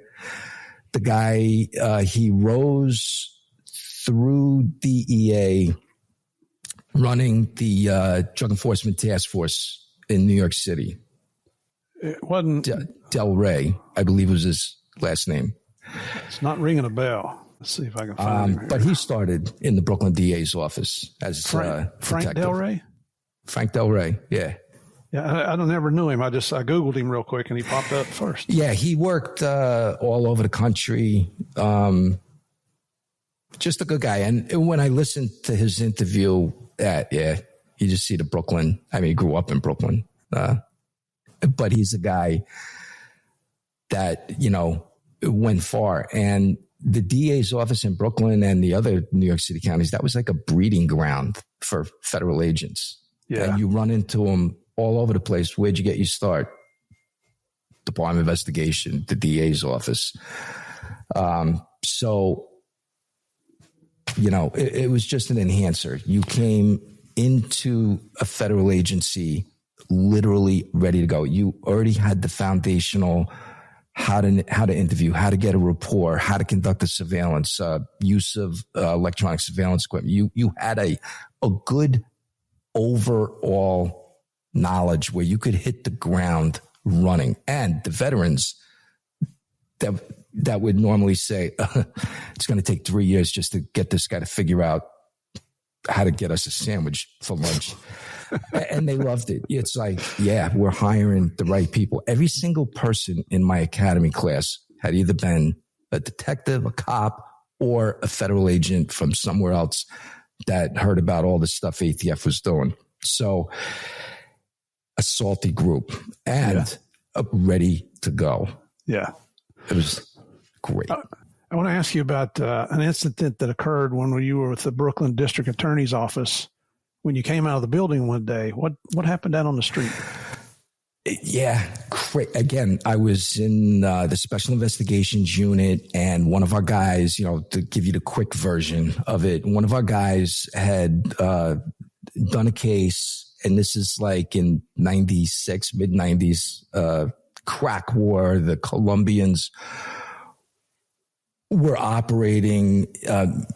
The guy, he rose through DEA running the Drug Enforcement Task Force in New York City. It wasn't Del Rey, I believe was his last name. It's not ringing a bell. Let's see if I can find him here. But he started in the Brooklyn DA's office as Frank Del Rey? Frank Del Rey, yeah. Yeah, I never knew him. I Googled him real quick and he popped up first. Yeah, he worked all over the country. Just a good guy. And when I listened to his interview, you just see the Brooklyn. I mean, he grew up in Brooklyn. But he's a guy that, went far. And the DA's office in Brooklyn and the other New York City counties, that was like a breeding ground for federal agents. Yeah. And you run into them all over the place. Where'd you get your start? Department of Investigation, the DA's office. So, it was just an enhancer. You came into a federal agency literally ready to go. You already had the foundational how to interview, how to get a rapport, how to conduct a surveillance, use of electronic surveillance equipment. You had a good overall knowledge where you could hit the ground running. And the veterans that would normally say, it's going to take 3 years just to get this guy to figure out how to get us a sandwich for lunch. And they loved it. It's like, we're hiring the right people. Every single person in my academy class had either been a detective, a cop, or a federal agent from somewhere else that heard about all the stuff ATF was doing. So a salty group and ready to go. Yeah. It was great. I want to ask you about an incident that occurred when you were with the Brooklyn District Attorney's Office. When you came out of the building one day, what happened out on the street? Yeah, great. Again, I was in the Special Investigations Unit, and one of our guys, to give you the quick version of it, one of our guys had done a case, and this is like in 96, mid-90s, crack war. The Colombians were operating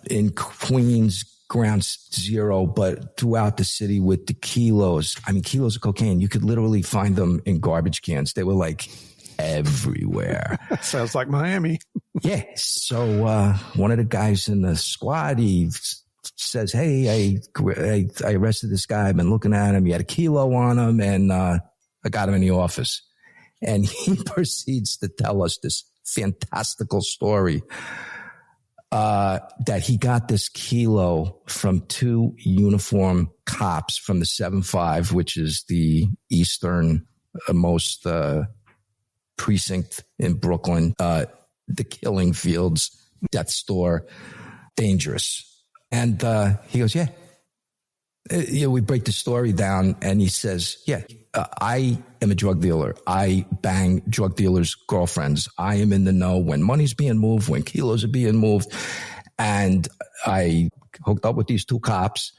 in Queens, ground zero, but throughout the city with the kilos of cocaine. You could literally find them in garbage cans. They were like everywhere. Sounds like Miami. Yeah. So one of the guys in the squad, he says, hey, I arrested this guy. I've been looking at him. He had a kilo on him, and I got him in the office. And he proceeds to tell us this fantastical story that he got this kilo from two uniform cops from the 7-5, which is the easternmost precinct in Brooklyn, the killing fields, death store, dangerous. And he goes, we break the story down, and he says, I am a drug dealer. I bang drug dealers' girlfriends. I am in the know when money's being moved, when kilos are being moved. And I hooked up with these two cops,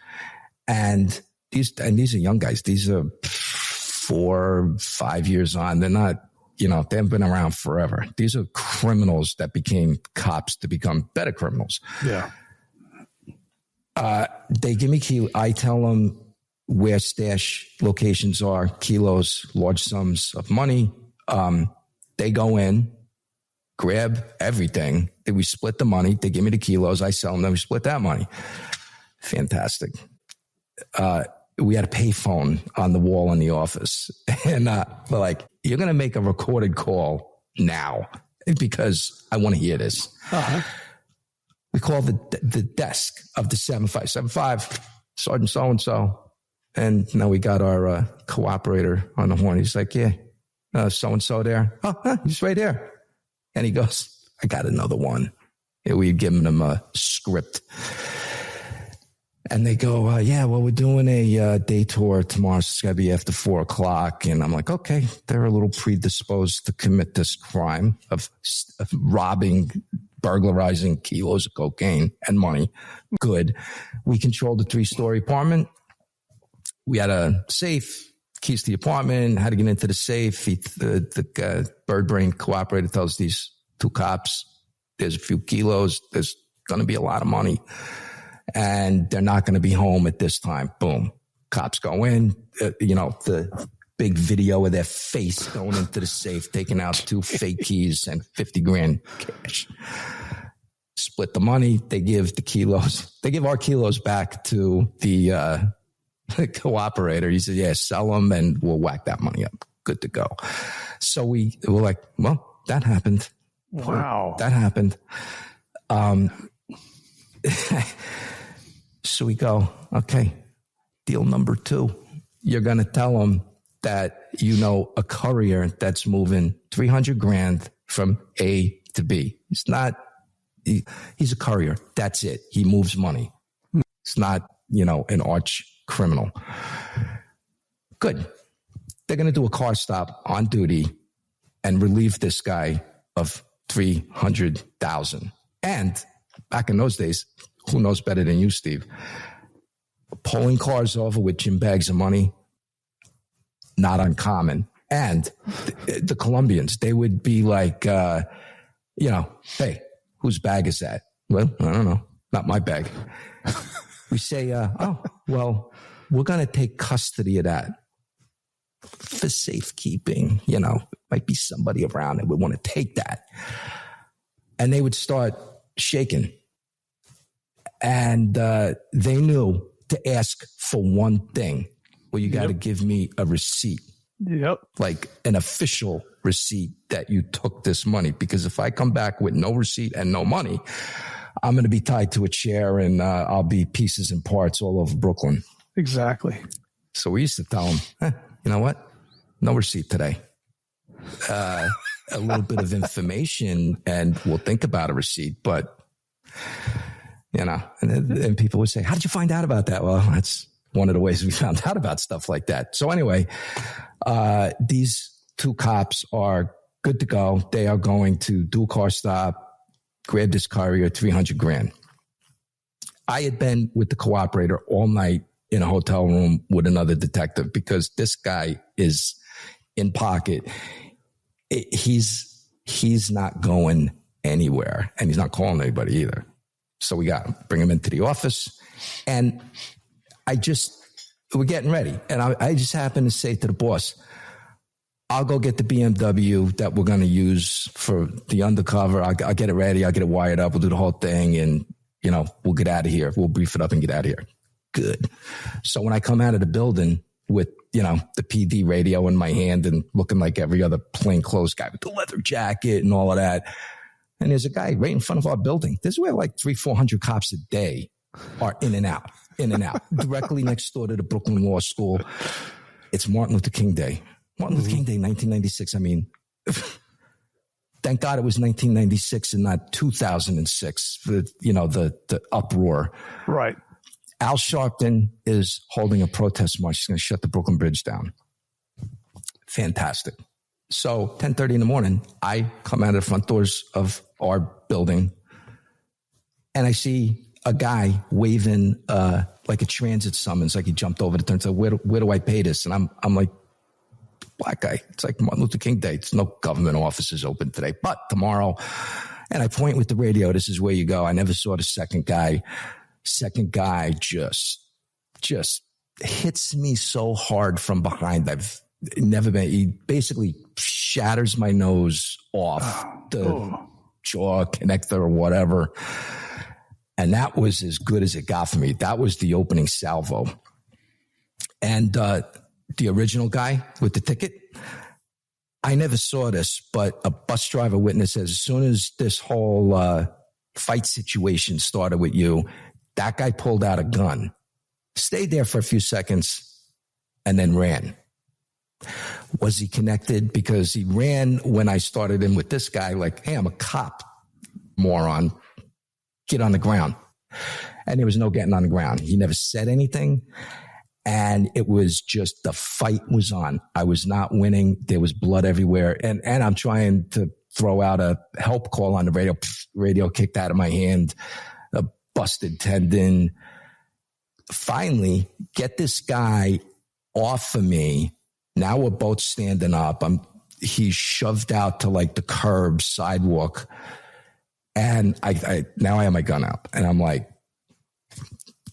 and these are young guys. These are 4, 5 years on. They're not, they haven't been around forever. These are criminals that became cops to become better criminals. Yeah. They give me kilo. I tell them where stash locations are, kilos, large sums of money. They go in, grab everything. We split the money. They give me the kilos. I sell them. Then we split that money. Fantastic. we had a payphone on the wall in the office. And we're like, you're going to make a recorded call now because I want to hear this. Uh-huh. We call the desk of the 7575, Sergeant so-and-so. And now we got our cooperator on the horn. He's like, yeah, so-and-so there. Oh, he's right here. And he goes, I got another one. Yeah, we'd given him a script. And they go, yeah, well, we're doing a day tour tomorrow. So it's got to be after 4:00. And I'm like, okay, they're a little predisposed to commit this crime of robbing, burglarizing kilos of cocaine and money. Good. We controlled a 3-story apartment. We had a safe, keys to the apartment, how to get into the safe. The bird brain cooperator tells these 2 cops, there's a few kilos, there's going to be a lot of money, and they're not going to be home at this time. Boom. Cops go in, the big video of their face going into the safe, taking out 2 fake keys and $50,000 cash. Split the money. They give our kilos back to the cooperator. He said, yeah, sell them and we'll whack that money up. Good to go. So we were like, well, that happened. Wow. That happened. So we go, okay, deal number 2. You're going to tell them that a courier that's moving $300,000 from A to B. He's a courier. That's it. He moves money. It's not, an arch criminal. Good. They're going to do a car stop on duty and relieve this guy of $300,000. And back in those days, who knows better than you, Steve? Pulling cars over with gym bags of money, not uncommon. And the Colombians, they would be like, hey, whose bag is that? Well, I don't know. Not my bag. We say, well, we're going to take custody of that for safekeeping. Might be somebody around that would want to take that. And they would start shaking. And they knew to ask for one thing. Well, you got to give me a receipt. Yep. Like an official receipt that you took this money. Because if I come back with no receipt and no money, I'm going to be tied to a chair and I'll be pieces and parts all over Brooklyn. Exactly. So we used to tell them, you know what? No receipt today. A little bit of information and we'll think about a receipt. But, and people would say, how did you find out about that? Well, that's one of the ways we found out about stuff like that. So anyway, these 2 cops are good to go. They are going to do a car stop, grab this courier, $300,000. I had been with the cooperator all night in a hotel room with another detective because this guy is in pocket. He's not going anywhere and he's not calling anybody either. So we got him, bring him into the office and we're getting ready. And I just happened to say to the boss, I'll go get the BMW that we're going to use for the undercover. I'll get it ready. I'll get it wired up. We'll do the whole thing and, we'll get out of here. We'll brief it up and get out of here. Good. So when I come out of the building with, the PD radio in my hand and looking like every other plainclothes guy with the leather jacket and all of that. And there's a guy right in front of our building. This is where like 300-400 cops a day are in and out, directly next door to the Brooklyn Law School. It's Martin Luther King Day. Martin Luther King Day, 1996. I mean, thank God it was 1996 and not 2006 for, the uproar. Right. Al Sharpton is holding a protest march. He's going to shut the Brooklyn Bridge down. Fantastic. So 10:30 in the morning, I come out of the front doors of our building and I see a guy waving like a transit summons, like he jumped over the turnstile. Where do I pay this? And I'm like, black guy. It's like Martin Luther King Day. It's no government offices open today, but tomorrow. And I point with the radio. This is where you go. I never saw the second guy. Second guy just hits me so hard from behind. I've never been. He basically shatters my nose off the jaw connector or whatever. And that was as good as it got for me. That was the opening salvo. And the original guy with the ticket, I never saw this, but a bus driver witness says as soon as this whole fight situation started with you, that guy pulled out a gun, stayed there for a few seconds, and then ran. Was he connected? Because he ran when I started in with this guy, like, hey, I'm a cop, moron. Get on the ground. And there was no getting on the ground. He never said anything. And it was just, the fight was on. I was not winning. There was blood everywhere. And I'm trying to throw out a help call on the radio. Radio kicked out of my hand, a busted tendon. Finally, get this guy off of me. Now we're both standing up. He's shoved out to like the curb sidewalk. And I now I have my gun out. And I'm like,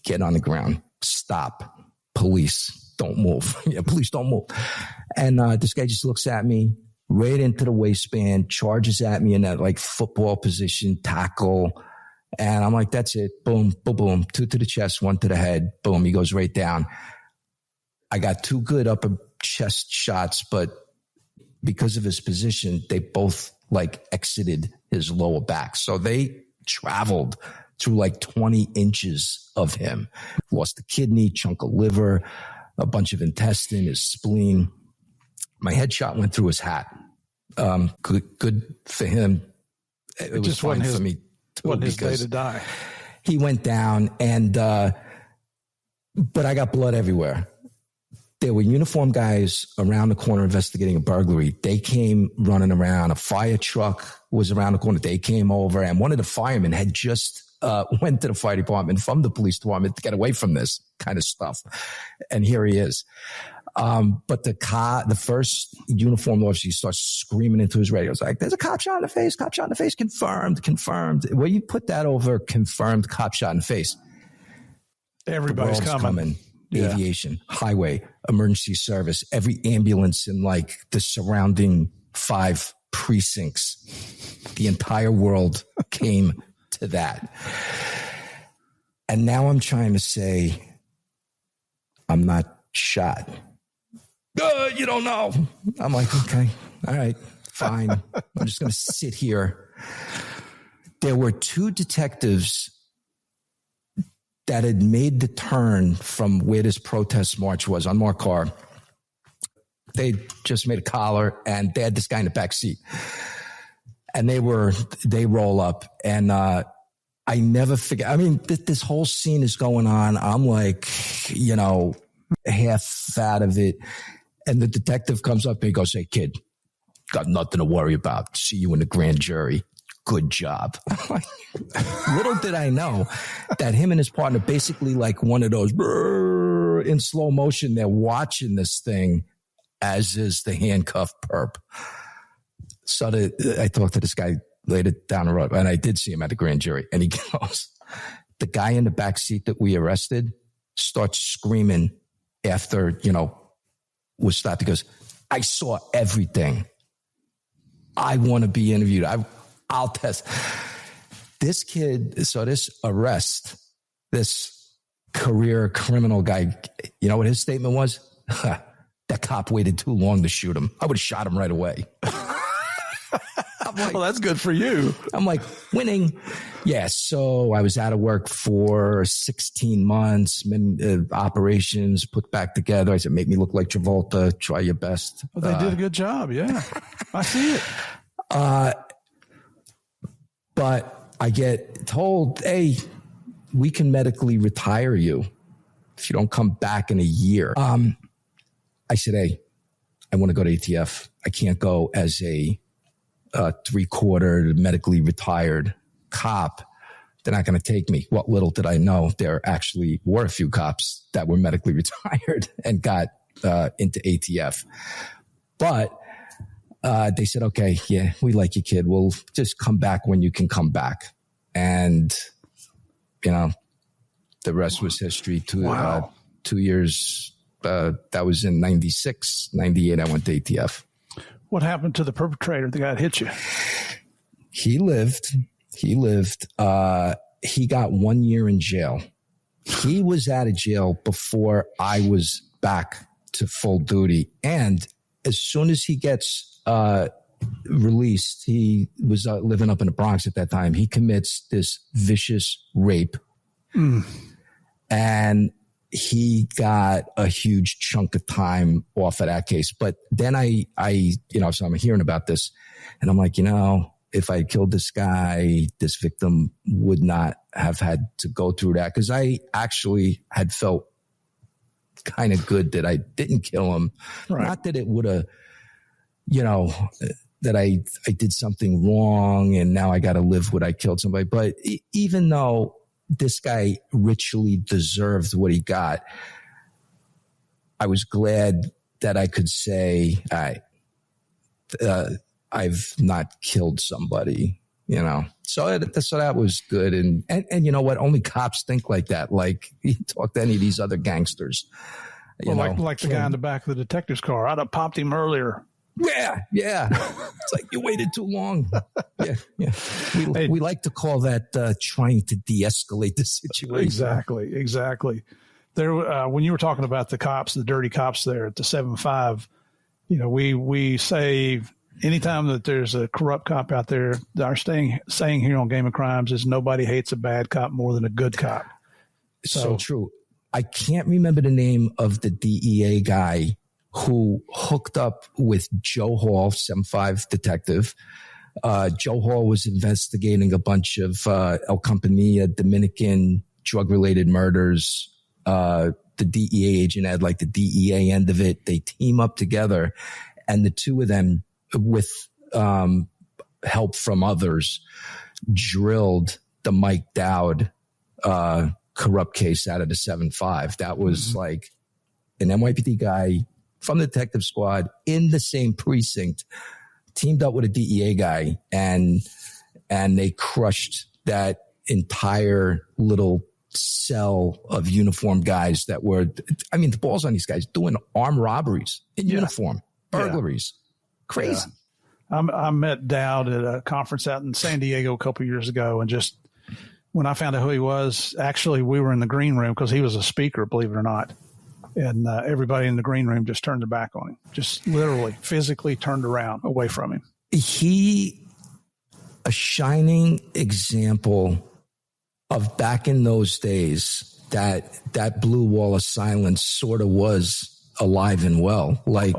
get on the ground. Stop. Police, don't move. Yeah, police, don't move. And this guy just looks at me right into the waistband, charges at me in that like football position, tackle. And I'm like, that's it. Boom, boom, boom. 2 to the chest, 1 to the head. Boom, he goes right down. I got 2 good upper chest shots, but because of his position, they both like exited his lower back. So they traveled through like 20 inches of him. Lost a kidney, chunk of liver, a bunch of intestine, his spleen. My headshot went through his hat. Good for him. It was fine for me too. Wasn't his day to die. He went down, and but I got blood everywhere. There were uniformed guys around the corner investigating a burglary. They came running around. A fire truck was around the corner. They came over, and one of the firemen had just went to the fire department from the police department to get away from this kind of stuff. And here he is. But the first uniformed officer, he starts screaming into his radio. It's like, there's a cop shot in the face, cop shot in the face, confirmed. Well, you put that over confirmed cop shot in the face. Everybody's coming. Yeah. Aviation, highway, emergency service, every ambulance in like the surrounding 5 precincts. The entire world came to that. And now I'm trying to say, I'm not shot. You don't know. I'm like, okay, all right, fine. I'm just going to sit here. There were 2 detectives that had made the turn from where this protest march was on Mark Carr. They just made a collar, and they had this guy in the back seat. And they roll up, and I never forget. I mean, this whole scene is going on. I'm like, half out of it. And the detective comes up and he goes, hey, kid, got nothing to worry about. See you in the grand jury. Good job. Little did I know that him and his partner basically like one of those in slow motion. They're watching this thing, as is the handcuffed perp. So I talked to this guy later down the road, and I did see him at the grand jury. And he goes, the guy in the back seat that we arrested starts screaming after, was stopped. He goes, I saw everything. I want to be interviewed. I'll test. This kid, so this arrest, this career criminal guy, you know what his statement was? That cop waited too long to shoot him. I would have shot him right away. I'm like, well, that's good for you. I'm like, winning. Yeah, so I was out of work for 16 months, operations put back together. I said, make me look like Travolta, try your best. Well, they did a good job, yeah. I see it. But I get told, hey, we can medically retire you if you don't come back in a year. I said, hey, I want to go to ATF. I can't go as a 3/4 medically retired cop. They're not going to take me. What little did I know, there actually were a few cops that were medically retired and got into ATF. But they said, okay, yeah, we like you, kid. We'll just come back when you can come back. And, the rest was history. 2 years, that was in 96, 98, I went to ATF. What happened to the perpetrator, the guy that hit you? He lived. He got 1 year in jail. He was out of jail before I was back to full duty. And as soon as he gets released, he was living up in the Bronx at that time. He commits this vicious rape. And he got a huge chunk of time off of that case. But then so I'm hearing about this and I'm like, if I killed this guy, this victim would not have had to go through that. Cause I actually had felt kind of good that I didn't kill him. Right. Not that it would have, that I did something wrong and now I got to live what I killed somebody. But even though this guy ritually deserved what he got, I was glad that I could say, I've not killed somebody, So that was good. And you know what? Only cops think like that. Like, you talk to any of these other gangsters. Like the guy in the back of the detective's car. I'd have popped him earlier. Yeah. It's like, you waited too long. Yeah. We like to call that trying to de-escalate the situation. Exactly. There, when you were talking about the cops, the dirty cops there at the 7-5, we say anytime that there's a corrupt cop out there, our saying here on Game of Crimes is nobody hates a bad cop more than a good cop. So true. I can't remember the name of the DEA guy who hooked up with Joe Hall, 7-5 detective. Joe Hall was investigating a bunch of El Campanilla, Dominican drug-related murders. The DEA agent had like the DEA end of it. They team up together, and the two of them, with help from others, drilled the Mike Dowd corrupt case out of the 7-5. That was like an NYPD guy from the detective squad in the same precinct teamed up with a DEA guy, and they crushed that entire little cell of uniformed guys that were, the balls on these guys doing armed robberies in uniform, burglaries. Crazy. Yeah. I met Dowd at a conference out in San Diego a couple of years ago, and just when I found out who he was, actually we were in the green room because he was a speaker, believe it or not. And everybody in the green room just turned their back on him, just literally physically turned around away from him. A shining example of back in those days that blue wall of silence sort of was alive and well. Like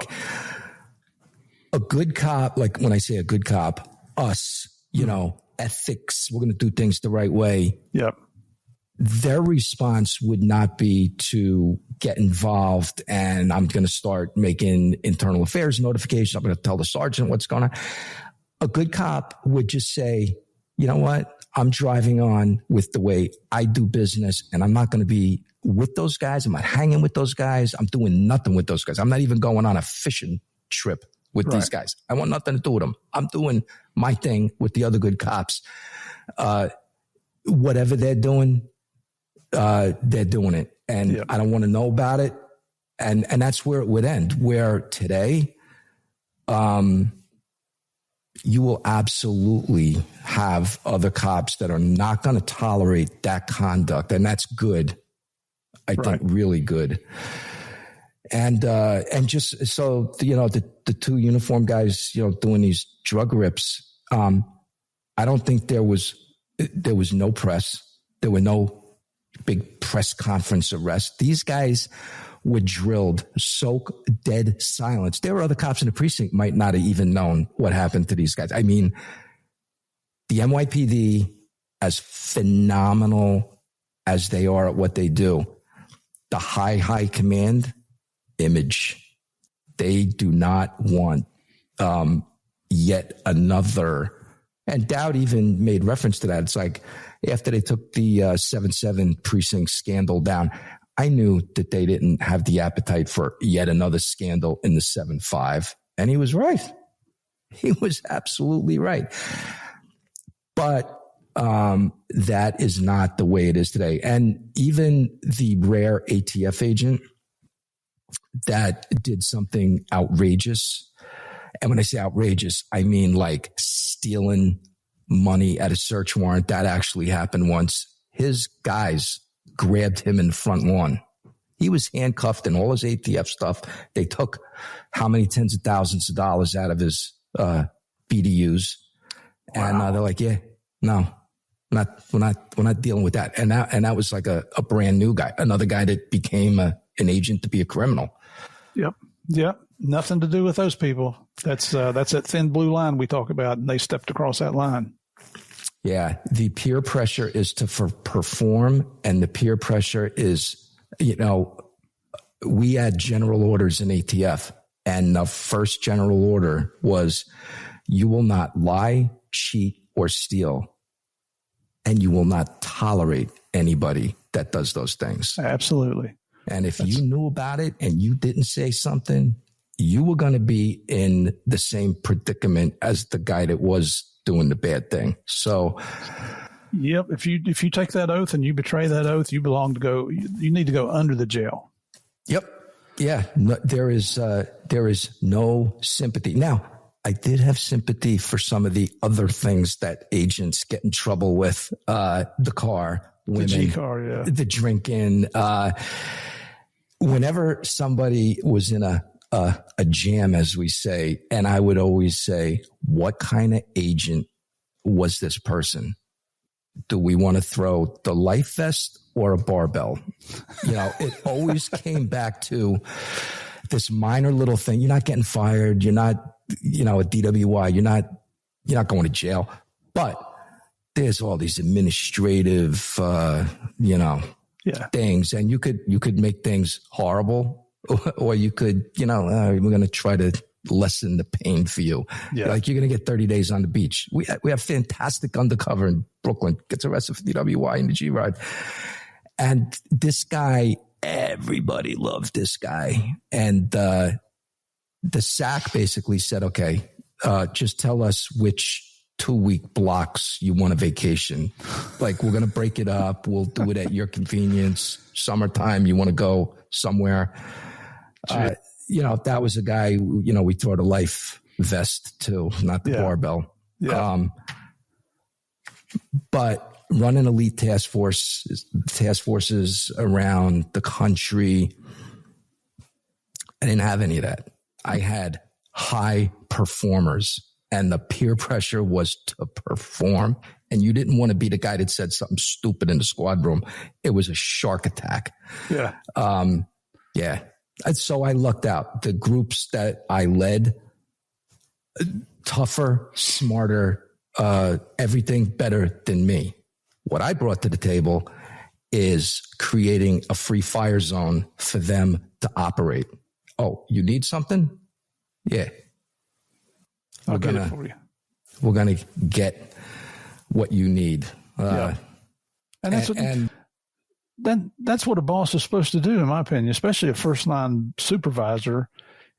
a good cop, like when I say a good cop, us, ethics, we're going to do things the right way. Yep. Their response would not be to get involved and I'm going to start making internal affairs notifications. I'm going to tell the sergeant what's going on. A good cop would just say, you know what? I'm driving on with the way I do business, and I'm not going to be with those guys. I'm not hanging with those guys. I'm doing nothing with those guys. I'm not even going on a fishing trip with these guys. I want nothing to do with them. I'm doing my thing with the other good cops. Whatever they're doing it. And I don't want to know about it. And that's where it would end, where today, you will absolutely have other cops that are not going to tolerate that conduct. And that's good. I think really good. And just so, the two uniform guys, doing these drug rips, I don't think there was no press. There were no big press conference arrests. These guys were drilled so dead silence. There were other cops in the precinct might not have even known what happened to these guys. The NYPD, as phenomenal as they are at what they do, the high command image, they do not want yet another. And Dowd even made reference to that. It's like after they took the 7-7 precinct scandal down, I knew that they didn't have the appetite for yet another scandal in the 7-5. And he was right. He was absolutely right. But that is not the way it is today. And even the rare ATF agent that did something outrageous. And when I say outrageous, I mean like stealing money at a search warrant. That actually happened once. His guys grabbed him in the front lawn. He was handcuffed and all his ATF stuff. They took how many tens of thousands of dollars out of his BDUs. Wow. And they're like, yeah, no, we're not dealing with that. And that was like a brand new guy, another guy that became an agent to be a criminal. Yep. Nothing to do with those people. That's that thin blue line we talk about, and they stepped across that line. Yeah. The peer pressure is to perform, and the peer pressure is, we had general orders in ATF, and the first general order was you will not lie, cheat, or steal, and you will not tolerate anybody that does those things. Absolutely. And if you knew about it and you didn't say something, you were going to be in the same predicament as the guy that was doing the bad thing. So, yep. If you take that oath and you betray that oath, you you need to go under the jail. Yep. Yeah. No, there is no sympathy. Now, I did have sympathy for some of the other things that agents get in trouble with, the car, women, the G-car, yeah, the drinking. Whenever somebody was in a jam, as we say, and I would always say, what kind of agent was this person? Do we want to throw the life vest or a barbell? It always came back to this minor little thing. You're not getting fired. You're not, a DWI. You're not going to jail. But there's all these administrative, things, and you could make things horrible, or you could, we're going to try to lessen the pain for you. Yeah. Like, you're going to get 30 days on the beach. We have fantastic Undercover in Brooklyn, gets arrested for DWI in the G-Ride. And this guy, everybody loved this guy. And the SAC basically said, okay, just tell us which 2-week blocks you want a vacation. Like, we're going to break it up. We'll do it at your convenience. Summertime, you want to go somewhere. That was a guy, we throw the life vest to, not the barbell. Yeah. But running elite task forces around the country, I didn't have any of that. I had high performers, and the peer pressure was to perform. And you didn't want to be the guy that said something stupid in the squad room. It was a shark attack. Yeah. So I lucked out. The groups that I led, tougher, smarter, everything better than me. What I brought to the table is creating a free fire zone for them to operate. Oh, you need something? Yeah. I'll get it for you. We're going to get what you need. And that's what a boss is supposed to do, in my opinion, especially a first line supervisor.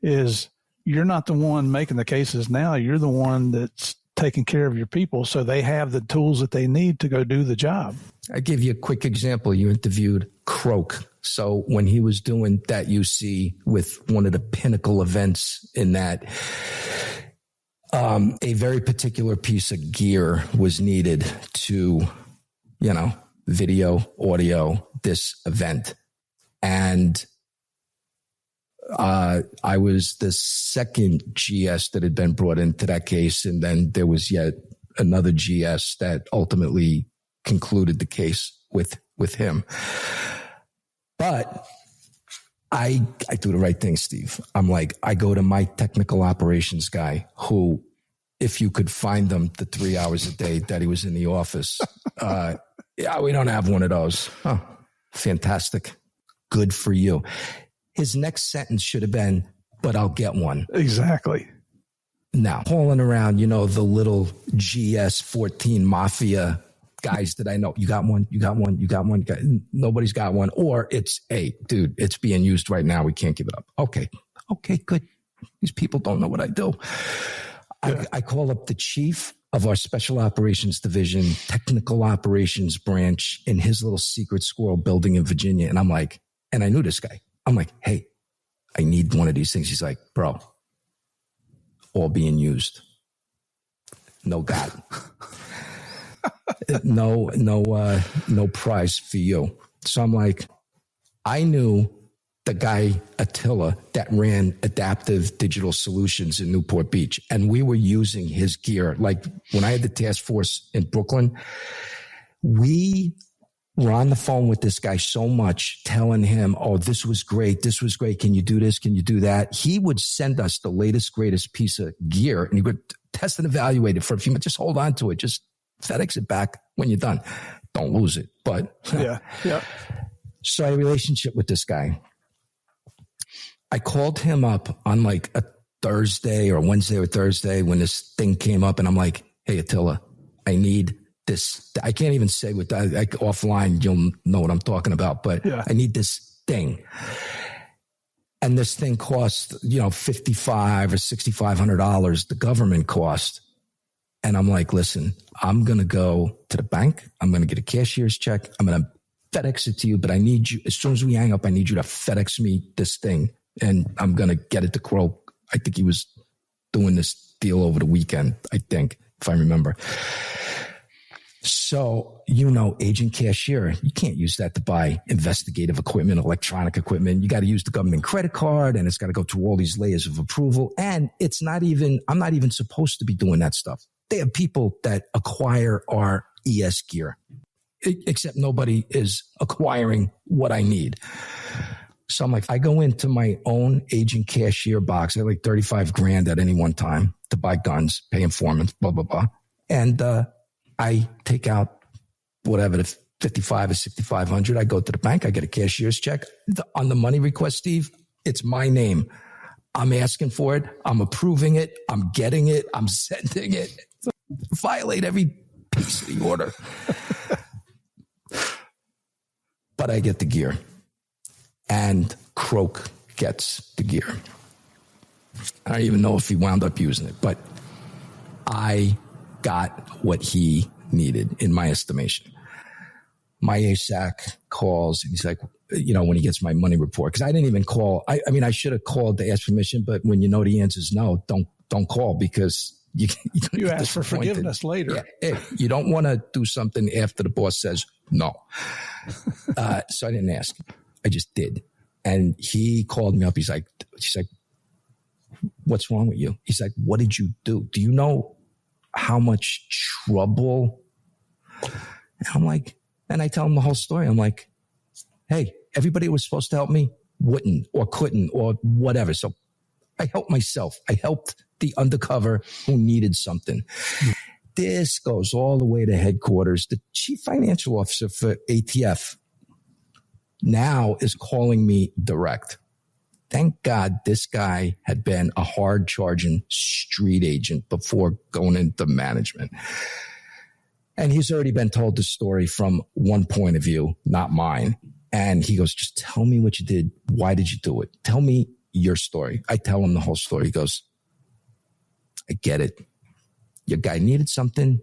Is you're not the one making the cases now. You're the one that's taking care of your people, so they have the tools that they need to go do the job. I give you a quick example. You interviewed Croak. So when he was doing that UC with one of the pinnacle events in that, a very particular piece of gear was needed to, video, audio, this event. And I was the second GS that had been brought into that case. And then there was yet another GS that ultimately concluded the case with him. But I do the right thing, Steve. I'm like, I go to my technical operations guy who, if you could find them the 3 hours a day that he was in the office, we don't have one of those. Oh, fantastic. Good for you. His next sentence should have been, but I'll get one. Exactly. Now, calling around, the little GS-14 mafia guys that I know, you got one. Nobody's got one. Or it's, hey, dude, it's being used right now. We can't give it up. Okay, good. These people don't know what I do. Yeah. I call up the chief of our special operations division, technical operations branch in his little secret squirrel building in Virginia. And I'm like, and I knew this guy. I'm like, hey, I need one of these things. He's like, bro, all being used. No God. No prize for you. So I'm like, I knew the guy Attila that ran Adaptive Digital Solutions in Newport Beach. And we were using his gear. Like when I had the task force in Brooklyn, we were on the phone with this guy so much, telling him, oh, this was great. This was great. Can you do this? Can you do that? He would send us the latest, greatest piece of gear, and he would test and evaluate it for a few minutes. Just hold on to it. Just FedEx it back when you're done. Don't lose it. But yeah. So I had a relationship with this guy. I called him up on like a Thursday or Wednesday or Thursday when this thing came up, and I'm like, hey, Attila, I need this. I can't even say what offline, you'll know what I'm talking about, but I need this thing. And this thing costs, $5,500 or $6,500, the government cost. And I'm like, listen, I'm going to go to the bank. I'm going to get a cashier's check. I'm going to FedEx it to you, but I need you, as soon as we hang up, I need you to FedEx me this thing. And I'm going to get it to Crow. I think he was doing this deal over the weekend, I think, if I remember. So, agent cashier, you can't use that to buy investigative equipment, electronic equipment. You got to use the government credit card, and it's got to go through all these layers of approval. And I'm not even supposed to be doing that stuff. They have people that acquire our ES gear, except nobody is acquiring what I need. So I'm like, I go into my own agent cashier box. I have like 35 grand at any one time to buy guns, pay informants, blah, blah, blah. And, I take out whatever, the 55 or 6,500. I go to the bank. I get a cashier's check. On the money request, Steve, it's my name. I'm asking for it. I'm approving it. I'm getting it. I'm sending it. Violate every piece of the order. But I get the gear. And Croak gets the gear. I don't even know if he wound up using it, but I got what he needed, in my estimation. My ASAC calls, and he's like, when he gets my money report, because I didn't even call. I mean, I should have called to ask permission, but when you know the answer is no, don't call, because you ask for forgiveness later. Yeah, you don't want to do something after the boss says no. So I didn't ask. I just did. And he called me up. He's like, what's wrong with you? He's like, what did you do? Do you know how much trouble? And I'm like, and I tell him the whole story. I'm like, hey, everybody who was supposed to help me wouldn't or couldn't or whatever. So I helped myself. I helped the undercover who needed something. This goes all the way to headquarters. The chief financial officer for ATF now is calling me direct. Thank God this guy had been a hard-charging street agent before going into management. And he's already been told the story from one point of view, not mine. And he goes, just tell me what you did. Why did you do it? Tell me your story. I tell him the whole story. He goes, I get it. Your guy needed something,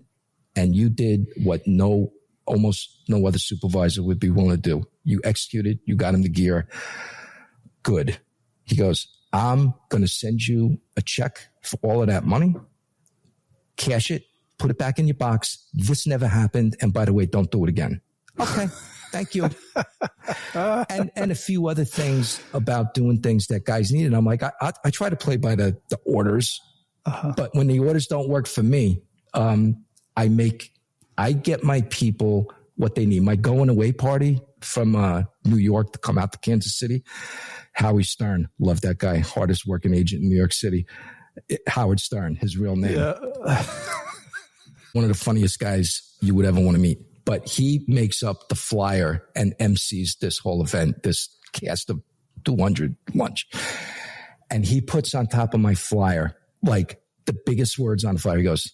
and you did what almost no other supervisor would be willing to do. You executed. You got him the gear. Good. He goes, I'm going to send you a check for all of that money. Cash it. Put it back in your box. This never happened. And by the way, don't do it again. Okay. Thank you. and a few other things about doing things that guys need. And I'm like, I try to play by the orders, but when the orders don't work for me, I get my people what they need. My going away party from New York to come out to Kansas City. Howie Stern, love that guy, hardest working agent in New York City. Howard Stern, his real name. Yeah. One of the funniest guys you would ever want to meet. But he makes up the flyer and MCs this whole event, this cast of 200 lunch. And he puts on top of my flyer, like the biggest words on the flyer. He goes,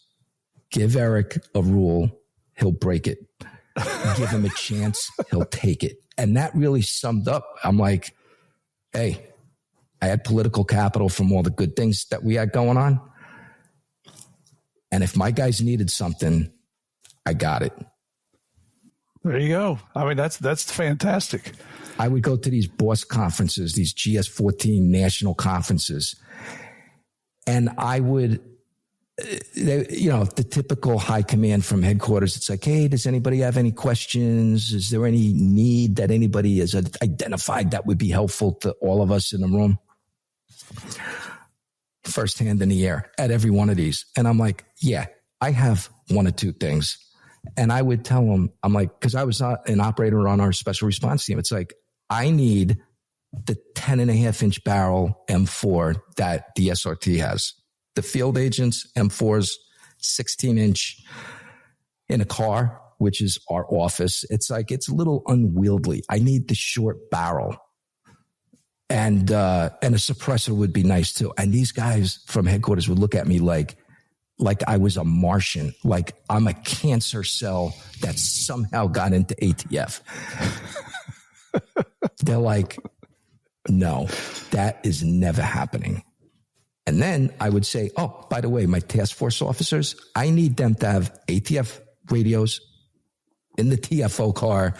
give Eric a rule, he'll break it. Give him a chance, he'll take it. And that really summed up. I'm like, hey, I had political capital from all the good things that we had going on. And if my guys needed something, I got it. There you go. I mean, that's fantastic. I would go to these boss conferences, these GS14 national conferences, and I would the typical high command from headquarters. It's like, hey, does anybody have any questions? Is there any need that anybody has identified that would be helpful to all of us in the room? First hand in the air at every one of these. And I'm like, yeah, I have one or two things. And I would tell them, I'm like, because I was not an operator on our special response team. It's like, I need the 10.5-inch barrel M4 that the SRT has. The field agents, M4s, 16-inch in a car, which is our office. It's like, it's a little unwieldy. I need the short barrel. And a suppressor would be nice too. And these guys from headquarters would look at me like I was a Martian, like I'm a cancer cell that somehow got into ATF. They're like, no, that is never happening. And then I would say, oh, by the way, my task force officers, I need them to have ATF radios in the TFO car.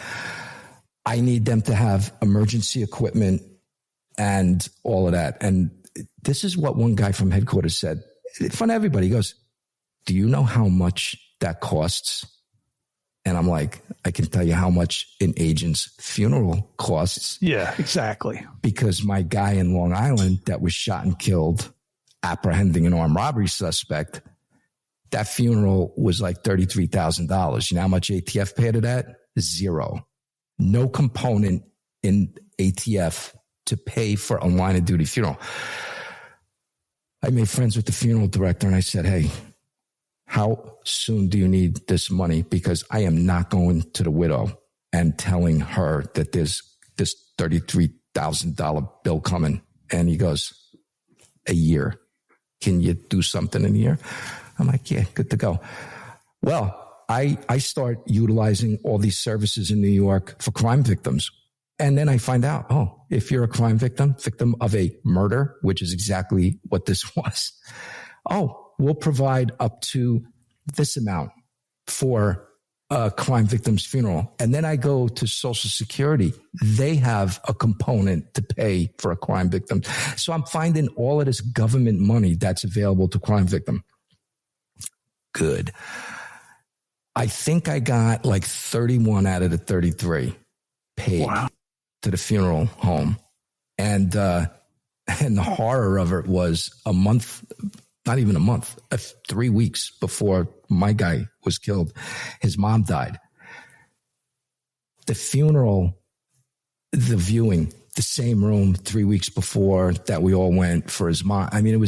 I need them to have emergency equipment and all of that. And this is what one guy from headquarters said in front of everybody. He goes, do you know how much that costs? And I'm like, I can tell you how much an agent's funeral costs. Yeah, exactly. Because my guy in Long Island that was shot and killed apprehending an armed robbery suspect, that funeral was like $33,000. You know how much ATF paid to that? Zero. No component in ATF to pay for a line of duty funeral. I made friends with the funeral director and I said, hey, how soon do you need this money? Because I am not going to the widow and telling her that there's this $33,000 bill coming. And he goes, a year. Can you do something in a year? I'm like, yeah, good to go. Well, I start utilizing all these services in New York for crime victims. And then I find out, oh, if you're a crime victim of a murder, which is exactly what this was, oh, we'll provide up to this amount for a crime victim's funeral. And then I go to Social Security. They have a component to pay for a crime victim. So I'm finding all of this government money that's available to crime victim. Good. I think I got like 31 out of the 33 paid to the funeral home. And the horror of it was a month, not even a month, 3 weeks before my guy was killed, his mom died. The funeral, the viewing, the same room 3 weeks before that we all went for his mom. I mean, it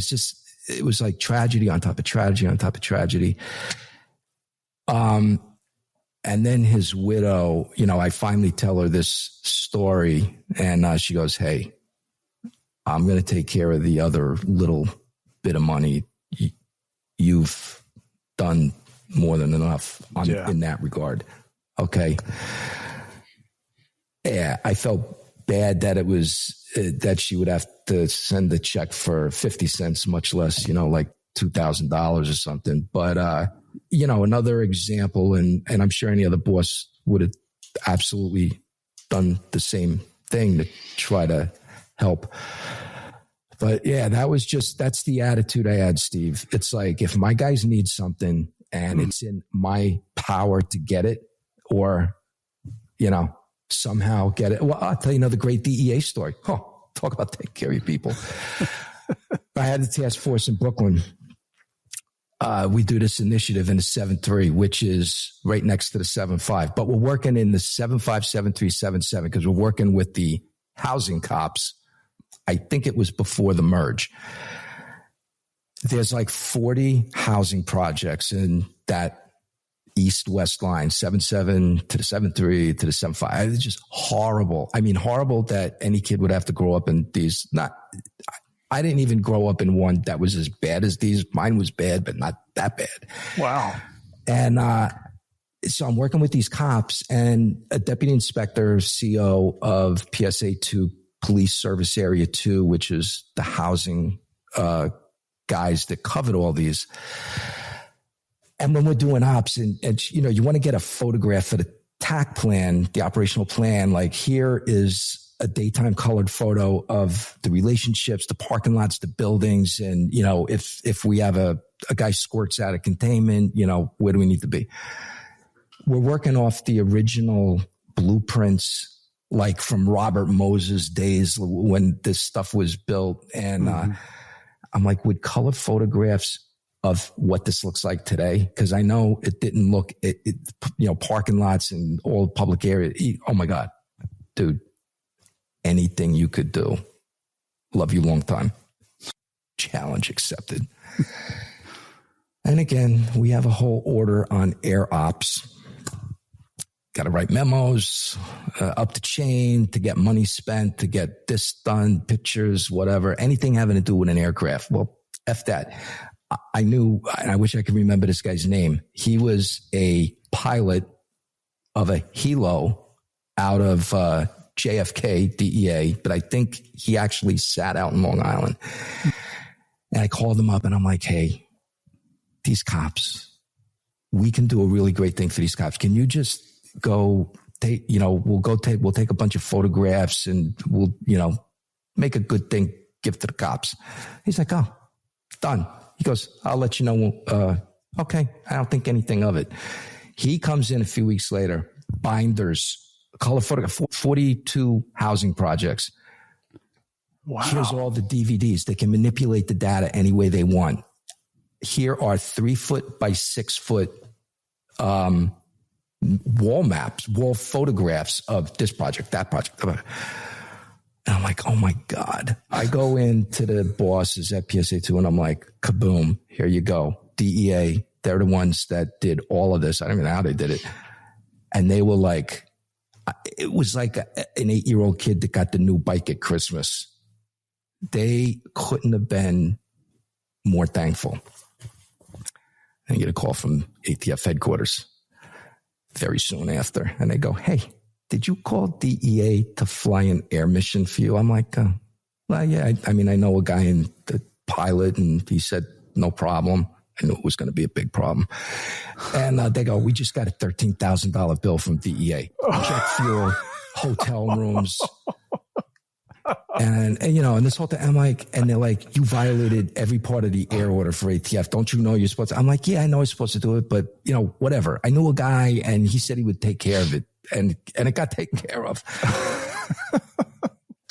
was like tragedy on top of tragedy on top of tragedy. And then his widow, I finally tell her this story and she goes, hey, I'm going to take care of the other little bit of money. You've done more than enough in that regard. Okay. Yeah. I felt bad that it was that she would have to send a check for 50 cents, much less, like $2,000 or something. But, another example, and I'm sure any other boss would have absolutely done the same thing to try to help. But yeah, that's the attitude I had, Steve. It's like, if my guys need something and it's in my power to get it or, somehow get it. Well, I'll tell you another great DEA story. Oh, talk about taking care of your people. I had the task force in Brooklyn. We do this initiative in the 7-3, which is right next to the 7-5, but we're working in the 7-5, 7-3, 7-7 because we're working with the housing cops. I think it was before the merge. There's like 40 housing projects in that east-west line, 7-7 to the 7-3 to the 7-5. It's just horrible. I mean, horrible that any kid would have to grow up in these. I didn't even grow up in one that was as bad as these. Mine was bad, but not that bad. Wow. And so I'm working with these cops, and a deputy inspector, CO of PSA 2, Police Service Area 2, which is the housing guys that covered all these. And when we're doing ops and you want to get a photograph for the TAC plan, the operational plan, like here is a daytime colored photo of the relationships, the parking lots, the buildings. And, if we have a guy squirts out of containment, where do we need to be? We're working off the original blueprints, like from Robert Moses days when this stuff was built. And I'm like, would color photographs of what this looks like today? Because I know it didn't look, parking lots and all public areas. Oh my God, dude, anything you could do. Love you long time. Challenge accepted. And again, we have a whole order on air ops. Got to write memos up the chain to get money spent, to get this done, pictures, whatever, anything having to do with an aircraft. Well, F that. I knew, and I wish I could remember this guy's name. He was a pilot of a helo out of JFK, DEA, but I think he actually sat out in Long Island. And I called him up and I'm like, hey, these cops, we can do a really great thing for these cops. Can you just go take, we'll take a bunch of photographs and we'll, make a good thing, give it to the cops. He's like, oh, done. He goes, I'll let you know. Okay. I don't think anything of it. He comes in a few weeks later, binders, color photograph, 42 housing projects. Wow. Here's all the DVDs. They can manipulate the data any way they want. Here are 3-foot by 6-foot wall maps, wall photographs of this project, that project. And I'm like, oh my God. I go into the bosses at PSA2 and I'm like, kaboom, here you go. DEA, they're the ones that did all of this. I don't even know how they did it. And they were like, it was like an 8-year-old kid that got the new bike at Christmas. They couldn't have been more thankful. I get a call from ATF headquarters very soon after. And they go, hey, did you call DEA to fly an air mission for you? I'm like, well, yeah, I know a guy in the pilot and he said, no problem. I knew it was going to be a big problem. And they go, we just got a $13,000 bill from DEA. Jet fuel, hotel rooms. And this whole thing, I'm like, and they're like, you violated every part of the air order for ATF. Don't you know you're supposed to? I'm like, yeah, I know I'm supposed to do it, but whatever. I knew a guy and he said he would take care of it. And it got taken care of.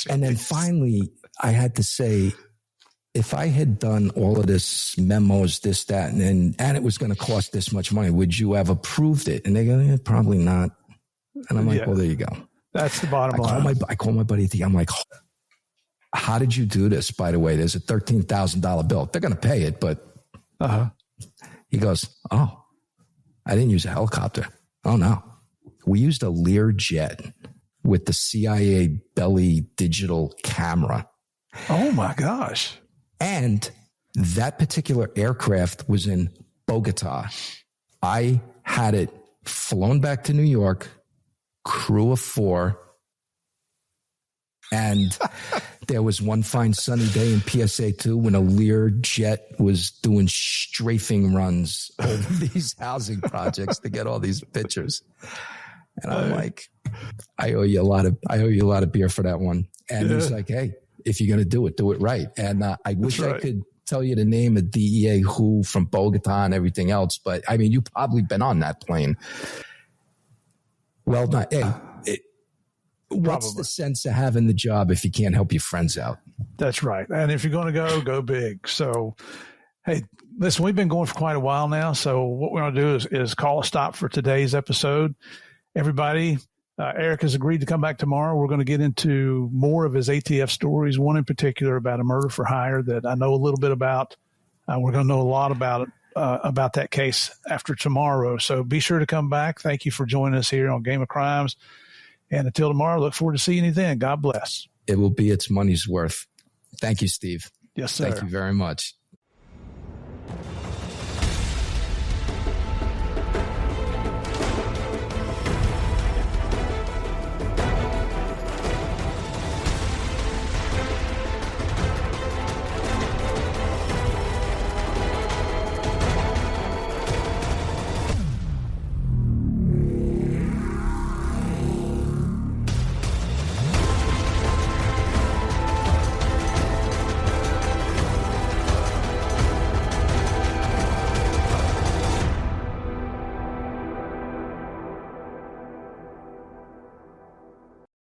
And then finally I had to say, if I had done all of this memos, this, that, and it was going to cost this much money, would you have approved it? And they go, yeah, probably not. And I'm like, well, there you go. That's the bottom line. I call my buddy. I'm like, how did you do this? By the way, there's a $13,000 bill. They're going to pay it, but he goes, oh, I didn't use a helicopter. Oh no, we used a Lear jet with the CIA belly digital camera. Oh my gosh. And that particular aircraft was in Bogota. I had it flown back to New York, crew of 4. And there was one fine sunny day in PSA2 when a Lear jet was doing strafing runs over these housing projects to get all these pictures. And I'm like, I owe you a lot of beer for that one. And he's like, hey, if you're going to do it right. And I wish I could tell you the name of DEA who from Bogota and everything else. But I mean, you've probably been on that plane. Well, not, hey, what's the sense of having the job if you can't help your friends out? That's right. And if you're going to go big. So, hey, listen, we've been going for quite a while now. So what we're going to do is call a stop for today's episode. Everybody, Eric has agreed to come back tomorrow. We're going to get into more of his ATF stories, one in particular about a murder for hire that I know a little bit about. We're going to know a lot about that case after tomorrow. So be sure to come back. Thank you for joining us here on Game of Crimes. And until tomorrow, look forward to seeing you then. God bless. It will be its money's worth. Thank you, Steve. Yes, sir. Thank you very much.